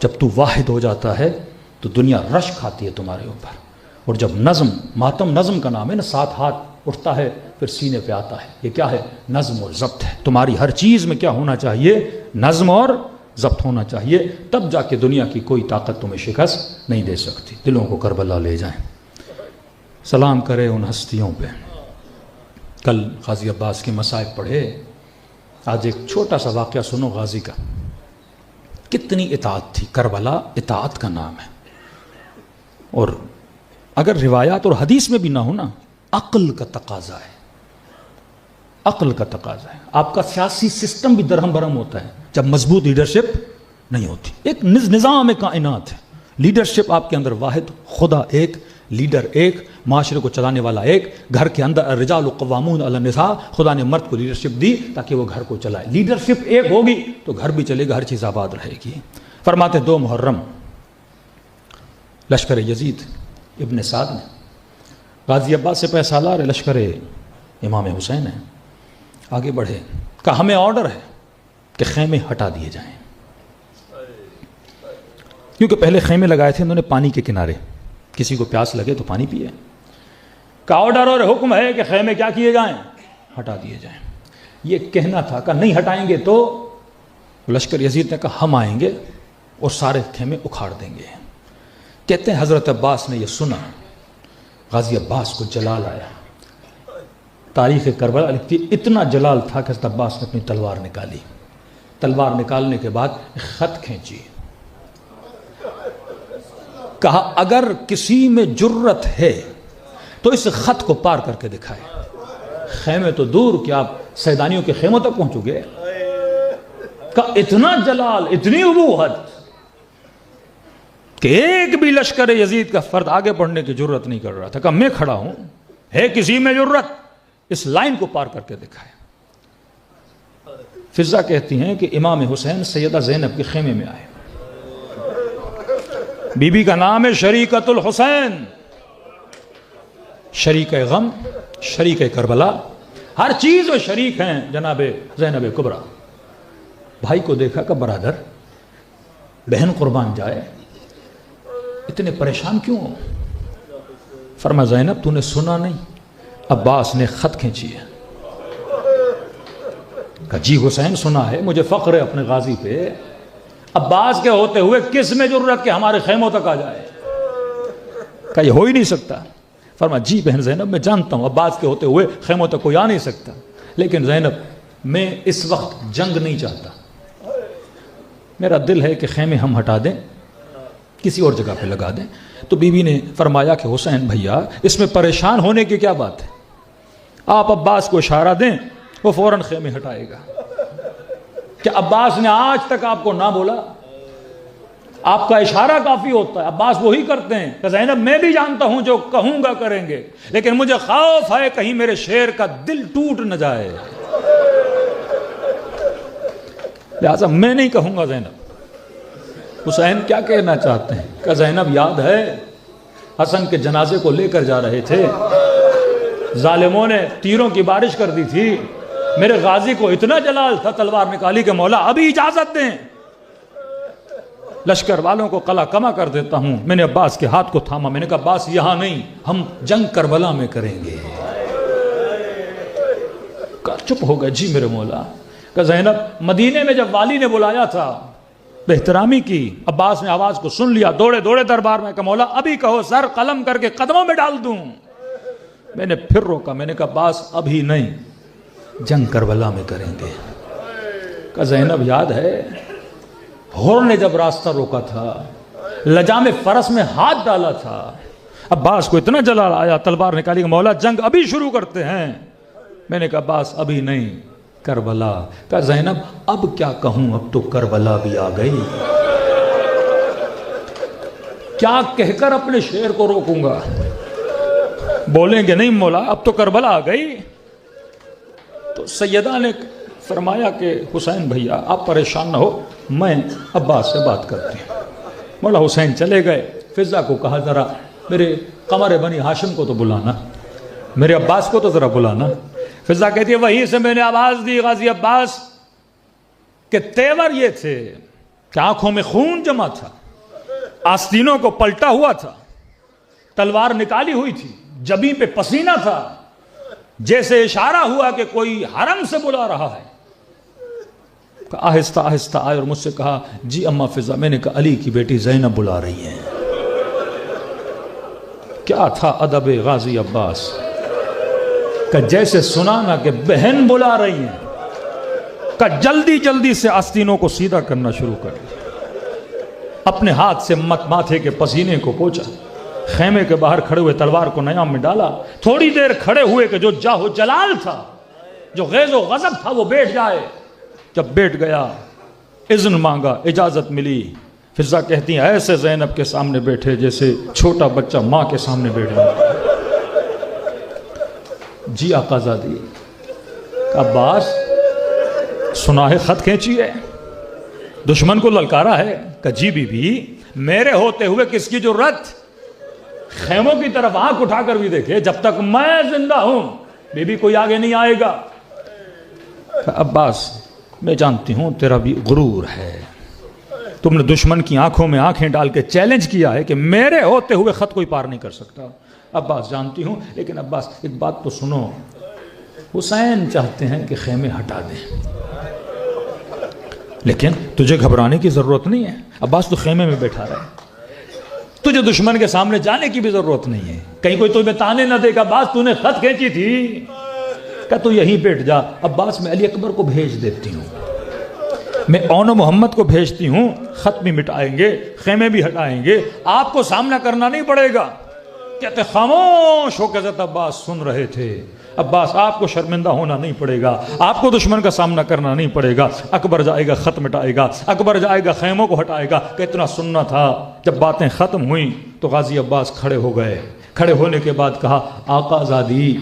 Speaker 1: جب تو واحد ہو جاتا ہے تو دنیا رش کھاتی ہے تمہارے اوپر۔ اور جب نظم، ماتم نظم کا نام ہے نا، 7 ہاتھ اٹھتا ہے پھر سینے پہ آتا ہے۔ یہ کیا ہے؟ نظم اور ضبط ہے۔ تمہاری ہر چیز میں کیا ہونا چاہیے؟ نظم اور ضبط ہونا چاہیے، تب جا کے دنیا کی کوئی طاقت تمہیں شکست نہیں دے سکتی۔ دلوں کو کربلا لے جائیں، سلام کرے ان ہستیوں پہ۔ کل غازی عباس کے مصائب پڑھے، آج ایک چھوٹا سا واقعہ سنو غازی کا۔ کتنی اطاعت تھی، کربلا اطاعت کا نام ہے۔ اور اگر روایات اور حدیث میں بھی نہ ہونا، عقل کا تقاضا ہے، عقل کا تقاضا ہے۔ آپ کا سیاسی سسٹم بھی درہم برہم ہوتا ہے جب مضبوط لیڈرشپ نہیں ہوتی۔ ایک نظام کائنات ہے، لیڈرشپ آپ کے اندر واحد، خدا ایک، لیڈر ایک، معاشرے کو چلانے والا ایک۔ گھر کے اندر الرجال قوامون علی النساء، خدا نے مرد کو لیڈرشپ دی تاکہ وہ گھر کو چلائے۔ لیڈرشپ ایک ہوگی تو گھر بھی چلے گا، ہر چیز آباد رہے گی۔ فرماتے 2 محرم لشکر یزید ابن سعد نے غازی عباس سے پیسہ لا رہے، لشکر امام حسین ہے، آگے بڑھے، کہا ہمیں آرڈر ہے کہ خیمے ہٹا دیے جائیں، کیونکہ پہلے خیمے لگائے تھے انہوں نے پانی کے کنارے، کسی کو پیاس لگے تو پانی پیے۔ کا آرڈر اور حکم ہے کہ خیمے کیا کیے جائیں؟ ہٹا دیے جائیں۔ یہ کہنا تھا کہ نہیں ہٹائیں گے تو لشکر یزید نے کہا ہم آئیں گے اور سارے خیمے اکھاڑ دیں گے۔ کہتے ہیں حضرت عباس نے یہ سنا، غازی عباس کو جلال آیا۔ تاریخ کربلا لکھتی اتنا جلال تھا کہ حضرت عباس نے اپنی تلوار نکالی، تلوار نکالنے کے بعد خط کھینچی، کہا اگر کسی میں جرت ہے تو اس خط کو پار کر کے دکھائے۔ خیمے تو دور کہ آپ سیدانیوں کے خیموں تک پہنچو گے۔ کہا اتنا جلال، اتنی ابوت کہ ایک بھی لشکر یزید کا فرد آگے بڑھنے کی جرت نہیں کر رہا تھا۔ کہا میں کھڑا ہوں، ہے کسی میں جرت، اس لائن کو پار کر کے دکھائے۔ فضا کہتی ہیں کہ امام حسین سیدہ زینب کے خیمے میں آئے، بی بی کا نام ہے شریکت الحسین، شریک غم، شریک کربلا، ہر چیز وہ شریک ہیں جناب زینب کبریٰ۔ بھائی کو دیکھا کہ برادر بہن قربان جائے، اتنے پریشان کیوں ہو؟ فرمایا زینب تو نے سنا نہیں، عباس نے خط کھینچی ہے۔ کہا جی حسین سنا ہے، مجھے فخر ہے اپنے غازی پہ، عباس کے ہوتے ہوئے کس میں جرت کہ ہمارے خیموں تک آ جائے؟ کہا یہ ہو ہی نہیں سکتا۔ فرمایا جی بہن زینب میں جانتا ہوں عباس کے ہوتے ہوئے خیموں تک کوئی آ نہیں سکتا، لیکن زینب میں اس وقت جنگ نہیں چاہتا، میرا دل ہے کہ خیمے ہم ہٹا دیں کسی اور جگہ پہ لگا دیں. تو بیوی نے فرمایا کہ حسین بھیا اس میں پریشان ہونے کی کیا بات ہے, آپ عباس کو اشارہ دیں, وہ فوراً خیمے ہٹائے گا. کہ عباس نے آج تک آپ کو نہ بولا, آپ کا اشارہ کافی ہوتا ہے. عباس وہی کرتے ہیں کہ زینب میں بھی جانتا ہوں جو کہوں گا کریں گے, لیکن مجھے خوف ہے کہیں میرے شیر کا دل ٹوٹ نہ جائے, لہذا میں نہیں کہوں گا زینب. حسین کیا کہنا چاہتے ہیں کہ زینب یاد ہے حسن کے جنازے کو لے کر جا رہے تھے, ظالموں نے تیروں کی بارش کر دی تھی, میرے غازی کو اتنا جلال تھا, تلوار نکالی کہ مولا ابھی اجازت دیں, لشکر والوں کو قلع کما کر دیتا ہوں. میں نے عباس کے ہاتھ کو تھاما, میں نے کہا عباس یہاں نہیں, ہم جنگ کربلا میں کریں گے. چپ ہو گئے, جی میرے مولا. کہ زینب مدینے میں جب والی نے بلایا تھا بہترامی کی, عباس نے آواز کو سن لیا, دوڑے دوڑے دربار میں کہ مولا ابھی کہو, سر قلم کر کے قدموں میں ڈال دوں. میں نے پھر روکا, میں نے کہا عباس ابھی نہیں, جنگ کربلا میں کریں گے. کہ زینب یاد ہے ہور نے جب راستہ روکا تھا, لجام فرس میں ہاتھ ڈالا تھا, عباس کو اتنا جلال آیا, تلوار نکالی کہ مولا جنگ ابھی شروع کرتے ہیں. میں نے کہا عباس ابھی نہیں, کربلا. کہا زینب اب کیا کہوں, اب تو کربلا بھی آ گئی, کیا کہہ کر اپنے شعر کو روکوں گا. بولیں گے نہیں مولا اب تو کربلا آ گئی. تو سیدہ نے فرمایا کہ حسین بھیا آپ پریشان نہ ہو, میں عباس سے بات کرتی ہوں. مولا حسین چلے گئے. فضا کو کہا ذرا میرے قمر بنی ہاشم کو تو بلانا, میرے عباس کو تو ذرا بلانا. فضا کہتی ہے وہیں سے میں نے آواز دی غازی عباس کہ تیور یہ تھے کہ آنکھوں میں خون جمع تھا, آستینوں کو پلٹا ہوا تھا, تلوار نکالی ہوئی تھی, جبیں پہ پسینہ تھا, جیسے اشارہ ہوا کہ کوئی حرم سے بلا رہا ہے. آہستہ آہستہ آئے اور مجھ سے کہا جی اماں فضا, میں نے کہا علی کی بیٹی زینب بلا رہی ہیں. کیا تھا ادب غازی عباس کہ جیسے سنانا کہ بہن بلا رہی ہیں, کہ جلدی جلدی سے آستینوں کو سیدھا کرنا شروع کر دیا, اپنے ہاتھ سے ماتھے کے پسینے کو پوچھا, خیمے کے باہر کھڑے ہوئے تلوار کو نیام میں ڈالا. تھوڑی دیر کھڑے ہوئے کہ جو جاہ و جلال تھا, جو غیظ و غضب تھا وہ بیٹھ جائے. جب بیٹھ گیا اذن مانگا, اجازت ملی. فضا کہتی ہیں ایسے زینب کے سامنے بیٹھے جیسے چھوٹا بچہ ماں کے سامنے بیٹھ جاتا. جی آقا زادی. عباس سنا ہے خط کھینچی ہے, دشمن کو للکارا ہے. کہ جی بی بی میرے ہوتے ہوئے کس کی جرت, خیموں کی طرف آنکھ اٹھا کر بھی دیکھے, جب تک میں زندہ ہوں بی بی کوئی آگے نہیں آئے گا. عباس میں جانتی ہوں تیرا بھی غرور ہے, تم نے دشمن کی آنکھوں میں آنکھیں ڈال کے چیلنج کیا ہے کہ میرے ہوتے ہوئے خط کوئی پار نہیں کر سکتا. عباس جانتی ہوں, لیکن عباس ایک بات تو سنو, حسین چاہتے ہیں کہ خیمے ہٹا دیں, لیکن تجھے گھبرانے کی ضرورت نہیں ہے. عباس تو خیمے میں بیٹھا رہے, تجھے دشمن کے سامنے جانے کی بھی ضرورت نہیں ہے. کہیں کوئی تمہیں تانے نہ دے گا عباس تو نے خط کھینچی تھی, کہ تو یہیں بیٹھ جا. عباس میں علی اکبر کو بھیج دیتی ہوں, میں اون و محمد کو بھیجتی ہوں, خط بھی مٹائیں گے, خیمے بھی ہٹائیں گے, آپ کو سامنا کرنا نہیں پڑے گا. کہتے خاموش ہو کے حضرت عباس سن رہے تھے. عباس آپ کو شرمندہ ہونا نہیں پڑے گا, آپ کو دشمن کا سامنا کرنا نہیں پڑے گا. اکبر جائے گا خط مٹائے گا, اکبر جائے گا خیموں کو ہٹائے گا. کہ اتنا سننا تھا. جب باتیں ختم ہوئیں تو غازی عباس کھڑے ہو گئے. کھڑے ہونے کے بعد کہا آقا زادی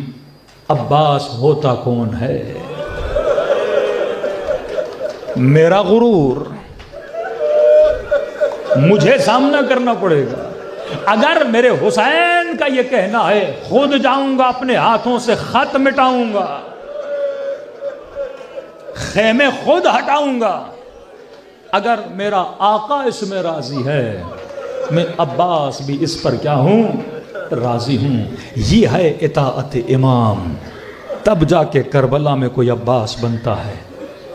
Speaker 1: عباس ہوتا کون ہے, میرا غرور, مجھے سامنا کرنا پڑے گا. اگر میرے حسین کا یہ کہنا ہے خود جاؤں گا اپنے ہاتھوں سے خط مٹاؤں گا, خیمے خود ہٹاؤں گا. اگر میرا آقا اس میں راضی ہے, میں عباس بھی اس پر کیا ہوں, راضی ہوں. یہ ہے اطاعت امام, تب جا کے کربلا میں کوئی عباس بنتا ہے.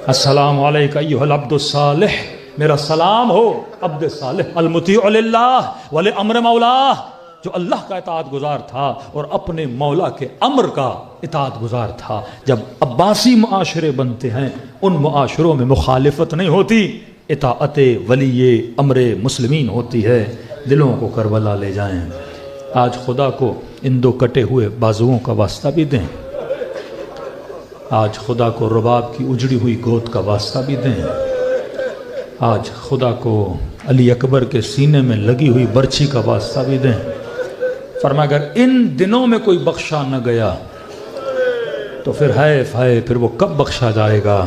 Speaker 1: السلام علیکہ ایھا العبد الصالح, میرا سلام ہو عبد صالح المطیع للہ ولامر مولا, جو اللہ کا اطاعت گزار تھا اور اپنے مولا کے امر کا اطاعت گزار تھا. جب عباسی معاشرے بنتے ہیں ان معاشروں میں مخالفت نہیں ہوتی, اطاعت ولی امر مسلمین ہوتی ہے. دلوں کو کربلا لے جائیں. آج خدا کو ان دو کٹے ہوئے بازوؤں کا واسطہ بھی دیں. آج خدا کو رباب کی اجڑی ہوئی گود کا واسطہ بھی دیں. آج خدا کو علی اکبر کے سینے میں لگی ہوئی برچھی کا واسطہ بھی دیں. فرمایا اگر ان دنوں میں کوئی بخشا نہ گیا تو پھر پھر وہ کب بخشا جائے گا.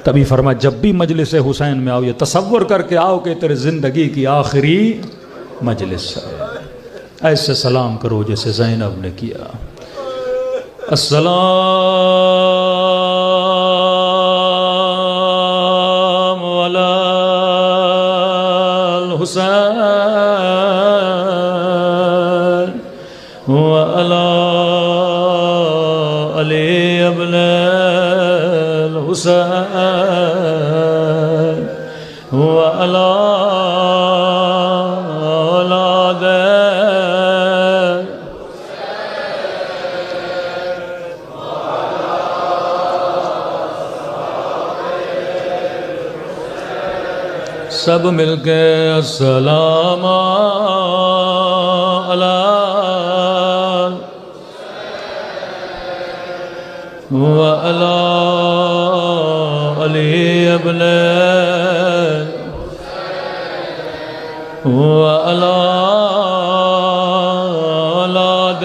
Speaker 1: تبھی فرمایا جب بھی مجلس حسین میں آؤ یہ تصور کر کے آؤ کہ تیرے زندگی کی آخری مجلس ہے. ایسے سلام کرو جیسے زینب نے کیا. السلام علی الحسین وعلی علی ابن الحسین وعلی اولاد سب مل کے السلام علی وعلی علی ابن وعلی اولاد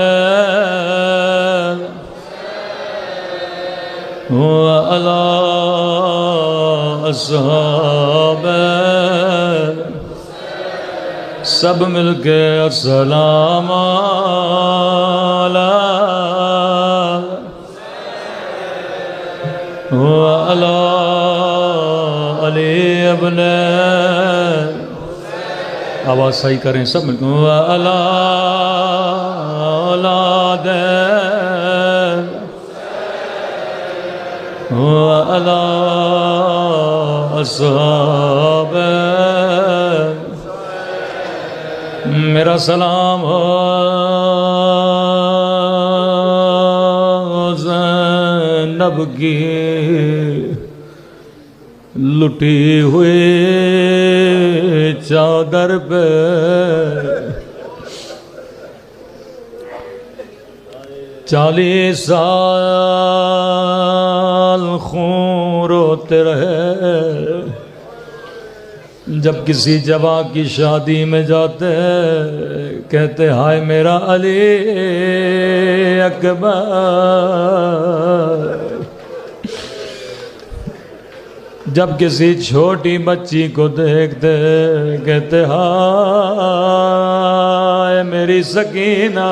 Speaker 1: وعلی اصحاب سب مل کے السلام علی وعلی علی ابن آواز صحیح کریں سب مل کے وعلی اولاد وعلی اصحاب میرا سلام ہو زینب کی لٹی ہوئی چادر پہ. 40 سال خون روتے رہے. جب کسی جوان کی شادی میں جاتے کہتے ہائے میرا علی اکبر. جب کسی چھوٹی بچی کو دیکھتے کہتے ہائے میری سکینہ.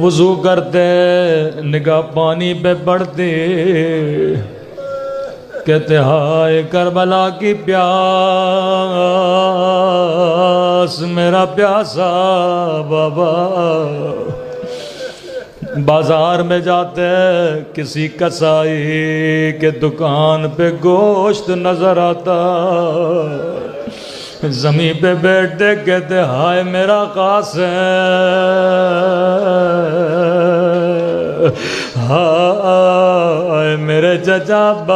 Speaker 1: وضو کرتے نگاہ پانی پہ پڑتی کہتے ہائے کربلا کی پیاس میرا پیاسا بابا. بازار میں جاتے کسی کسائی کے دکان پہ گوشت نظر آتا زمین پہ بیٹھتے کہتے ہائے میرا قاسم ہائے میرے چچا عباس.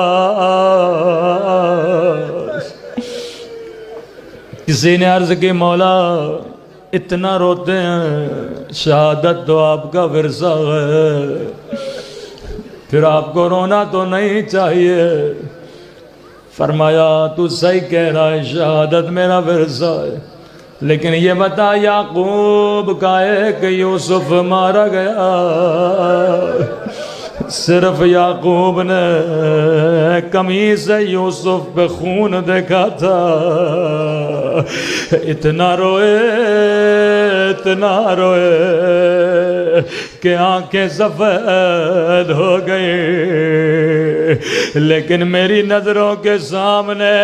Speaker 1: کسی نے عرض کی مولا اتنا روتے ہیں شہادت تو آپ کا ورثہ ہے پھر آپ کو رونا تو نہیں چاہیے. فرمایا تو صحیح کہہ رہا ہے شہادت میرا ورثہ ہے لیکن یہ بتا یعقوب کا ہے کہ یوسف مارا گیا. صرف یعقوب نے قمیص سے یوسف پہ خون دیکھا تھا. اتنا روئے کہ آنکھیں سفید ہو گئی. لیکن میری نظروں کے سامنے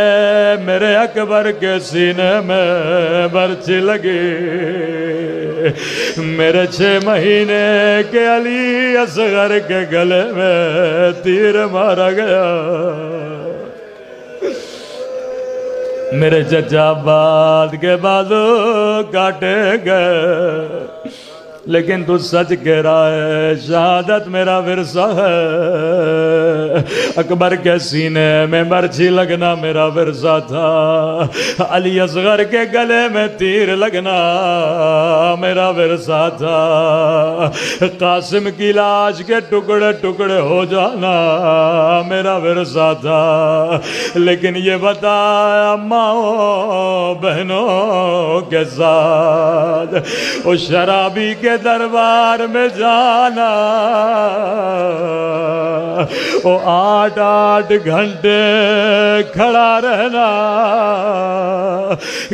Speaker 1: میرے اکبر کے سینے میں برچھی لگی. میرے 6 مہینے کے علی اصغر کے گلے میں تیر مارا گیا. میرے چچا عباد کے بازو کاٹے گئے لیکن تو سچ کہہ رہا ہے شہادت میرا ورثہ ہے. اکبر کے سینے میں برچھی لگنا میرا ورثہ تھا، علی اصغر کے گلے میں تیر لگنا میرا ورثہ تھا، قاسم کی لاش کے ٹکڑے ٹکڑے ہو جانا میرا ورثہ تھا، لیکن یہ بتایا ماؤں بہنوں کے ساتھ اس شرابی کے دربار میں جانا، وہ 8 گھنٹے کھڑا رہنا،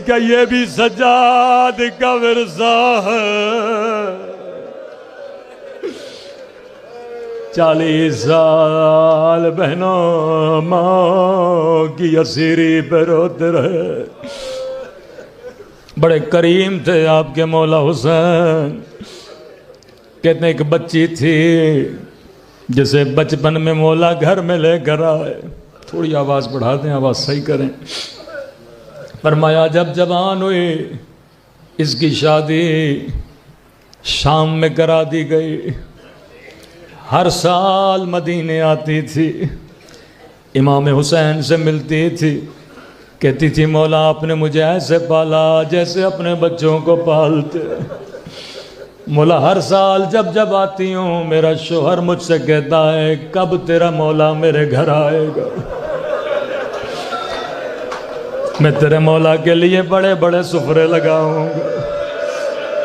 Speaker 1: کہ یہ بھی سجاد کا ورثہ ہے۔ 40 سال بہنوں ماں کی اسیری پہ روتے رہے۔ بڑے کریم تھے آپ کے مولا حسین، کہتے ہیں ایک بچی تھی جسے بچپن میں مولا گھر میں لے کر آئے، تھوڑی آواز بڑھا دیں، آواز صحیح کریں، فرمایا جب جوان ہوئی اس کی شادی شام میں کرا دی گئی، ہر سال مدینے آتی تھی، امام حسین سے ملتی تھی، کہتی تھی مولا آپ نے مجھے ایسے پالا جیسے اپنے بچوں کو پالتے، مولا ہر سال جب جب آتی ہوں میرا شوہر مجھ سے کہتا ہے کب تیرا مولا میرے گھر آئے گا، میں تیرے مولا کے لیے بڑے بڑے سفرے لگاؤں گا،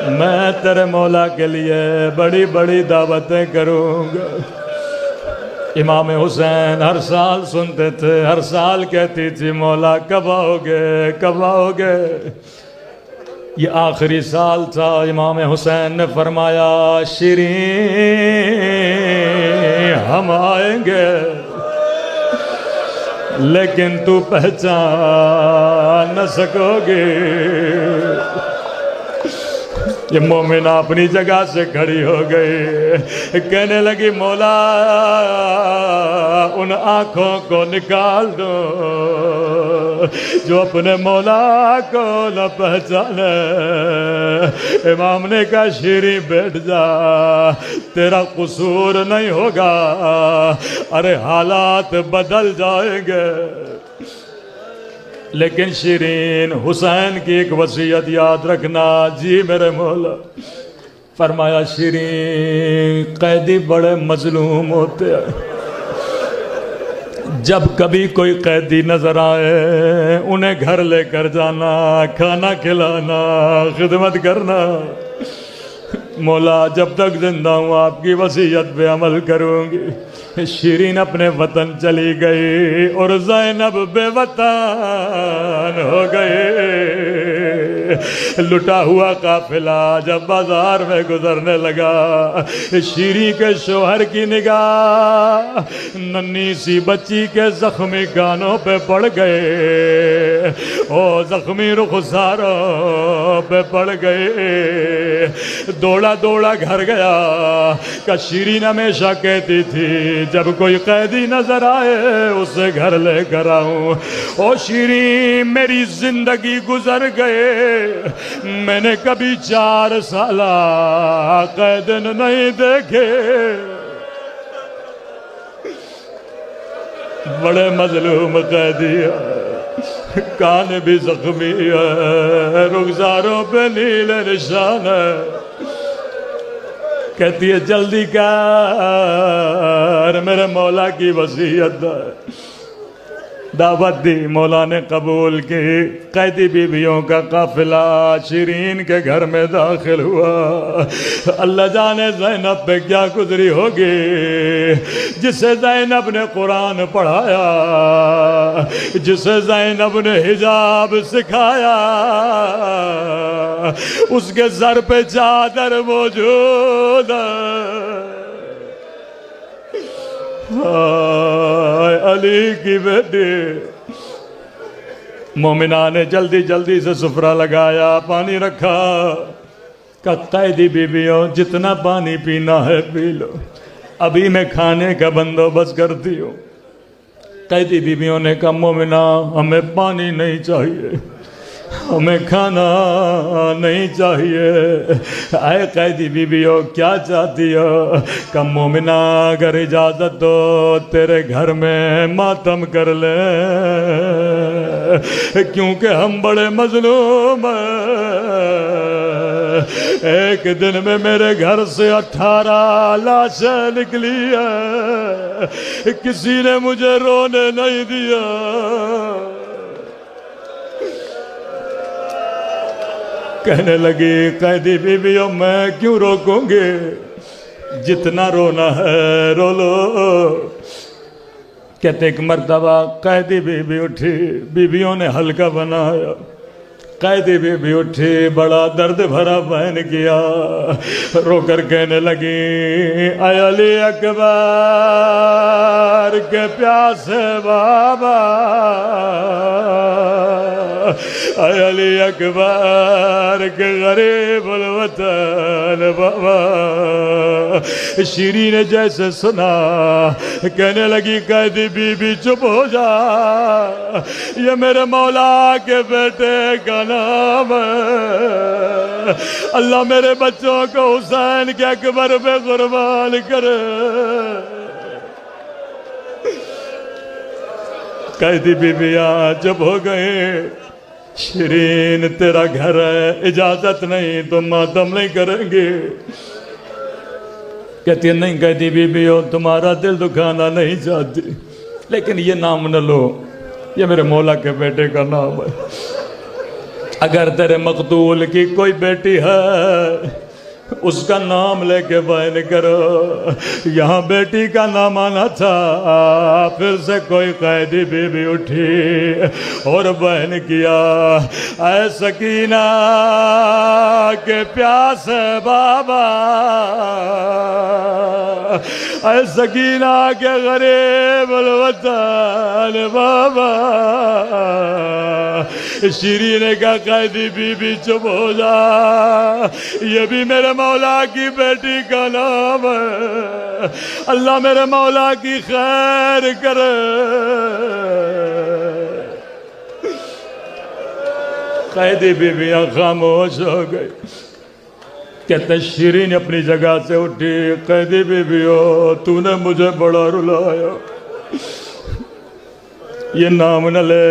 Speaker 1: میں تیرے مولا کے لیے بڑی بڑی دعوتیں کروں گا۔ امام حسین ہر سال سنتے تھے، ہر سال کہتی تھی مولا کب آؤ گے کب آؤ گے۔ یہ آخری سال تھا، امام حسین نے فرمایا شیریں ہم آئیں گے لیکن تو پہچان نہ سکو گے۔ یہ مومنہ اپنی جگہ سے کھڑی ہو گئی، کہنے لگی مولا ان آنکھوں کو نکال دو جو اپنے مولا کو نہ پہچانے۔ امام نے کہا شیریں بیٹھ جا، تیرا قصور نہیں ہوگا، ارے حالات بدل جائیں گے۔ لیکن شیرین حسین کی ایک وصیت یاد رکھنا، جی میرے مولا، فرمایا شیرین قیدی بڑے مظلوم ہوتے ہیں، جب کبھی کوئی قیدی نظر آئے انہیں گھر لے کر جانا، کھانا کھلانا، خدمت کرنا۔ مولا جب تک زندہ ہوں آپ کی وصیت پہ عمل کروں گی۔ شیرین اپنے وطن چلی گئی اور زینب بے وطن ہو گئی۔ لٹا ہوا قافلہ جب بازار میں گزرنے لگا، شیرین کے شوہر کی نگاہ ننھی سی بچی کے زخمی کانوں پہ پڑ گئے، او زخمی رخساروں پہ پڑ گئے۔ دوڑا دوڑا گھر گیا کہ شیرین ہمیشہ کہتی تھی جب کوئی قیدی نظر آئے اسے گھر لے کر آؤں۔ او شیرین میری زندگی گزر گئے، میں نے کبھی 4 سالہ قید نہیں دیکھے، بڑے مظلوم قیدی ہے، کان بھی زخمی ہے، رخساروں پہ نیلے نشان ہے۔ کہتی ہے جلدی کر، میرے مولا کی وصیت ہے۔ دعوت دی، مولا نے قبول کی۔ قیدی بیویوں کا قافلہ شیرین کے گھر میں داخل ہوا۔ اللہ جانے زینب پہ کیا گزری ہوگی، جسے زینب نے قرآن پڑھایا، جسے زینب نے حجاب سکھایا، اس کے سر پہ چادر موجود ہے۔ علی کی بیٹی مومنہ نے جلدی جلدی سے سفرہ لگایا، پانی رکھا کہ قیدی بیویوں جتنا پانی پینا ہے پی لو، ابھی میں کھانے کا بندوبست کرتی ہوں۔ قیدی بیویوں نے کہا مومنہ ہمیں پانی نہیں چاہیے، ہمیں کھانا نہیں چاہیے. اے قیدی بیویوں کیا چاہتی ہو؟ کہ مومنہ اگر اجازت دو تیرے گھر میں ماتم کر لے، کیونکہ ہم بڑے مظلوم ہیں. ایک دن میں میرے گھر سے 18 لاشیں نکلی ہے، کسی نے مجھے رونے نہیں دیا. کہنے لگی قیدی بیویوں میں کیوں روکوں گی، جتنا رونا ہے رو لو. کہتے ایک مرتبہ قیدی بیوی اٹھی، بیویوں نے حلقہ بنایا. قیدی بیوی اٹھی، بڑا درد بھرا بیان کیا، رو کر کہنے لگی اے علی اکبر کے پیاسے بابا، اے علی اکبر کے غریب الوطن بابا. شیریں نے جیسے سنا کہنے لگی قیدی بی بی چپ ہو جا، یہ میرے مولا کے بیٹے کا نام ہے. اللہ میرے بچوں کو حسین کے اکبر پہ قربان کرے. قیدی بیویاں چپ ہو گئے. شیرین تیرا گھر ہے، اجازت نہیں تو ماتم نہیں کریں گے. کہتی ہے نہیں قیدی بیویوں تمہارا دل دکھانا نہیں چاہتی، لیکن یہ نام نہ لو، یہ میرے مولا کے بیٹے کا نام ہے. اگر تیرے مقتول کی کوئی بیٹی ہے اس کا نام لے کے بیان کرو. یہاں بیٹی کا نام آنا تھا. پھر سے کوئی قیدی بیوی اٹھی اور بیان کیا اے سکینہ کے پیاسے بابا، اے سکینہ کے غریب الوطن بابا. شیریں نے کہا قیدی بی بی چپ ہو جا، یہ بھی میرے مولا کی بیٹی کا نام ہے. اللہ میرے مولا کی خیر کرے. قیدی بیویاں خاموش ہو گئی. کہتے شیریں اپنی جگہ سے اٹھی، قیدی بیویوں تو نے مجھے بڑا رلایا، یہ نام نہ لے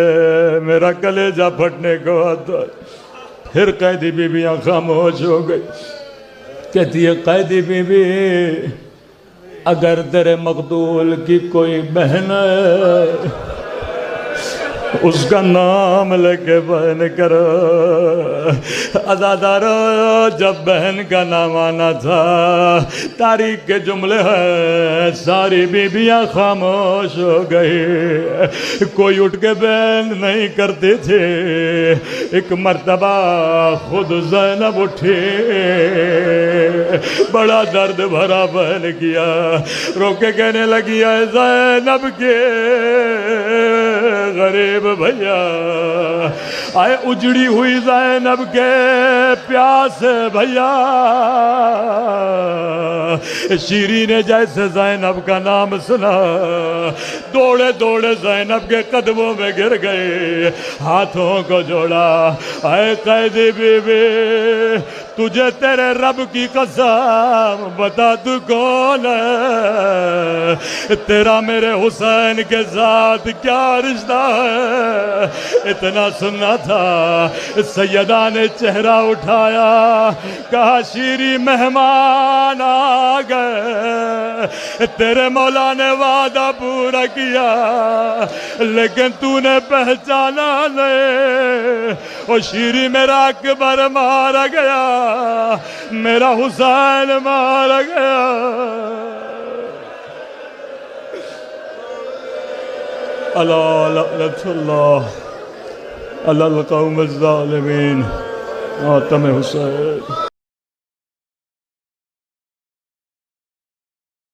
Speaker 1: میرا کلیجہ پھٹنے کو آتا. پھر قیدی بیویاں خاموش ہو گئی. کہتی ہے قیدی بیوی اگر تیرے مقتول کی کوئی بہن ہے اس کا نام لے کے بیان کرو. عزادارو جب بہن کا نام آنا تھا، تاریخ کے جملے ہیں، ساری بیویاں خاموش ہو گئی، کوئی اٹھ کے بیان نہیں کرتے تھے. ایک مرتبہ خود زینب اٹھی، بڑا درد بھرا بیان کیا، رو کے کہنے لگی اے زینب کے غریب بھیا، آئے اجڑی ہوئی زینب کے پیاسے بھیا. شیریں نے جیسے زینب کا نام سنا دوڑے دوڑے زینب کے قدموں میں گر گئے، ہاتھوں کو جوڑا. اے قیدی بیوی تجھے تیرے رب کی قسم بتا تو کون ہے، تیرا میرے حسین کے ساتھ کیا رشتہ ہے. اتنا سننا تھا. سیدہ نے چہرہ اٹھایا، کہا شیریں مہمان آ گئے، تیرے مولا نے وعدہ پورا کیا لیکن تو نے پہچانا نہیں. اور شیریں میرا اکبر مارا گیا، میرا حسین مارا گیا. الا لعنت اللہ علی القوم الظالمین. ماتم حسین.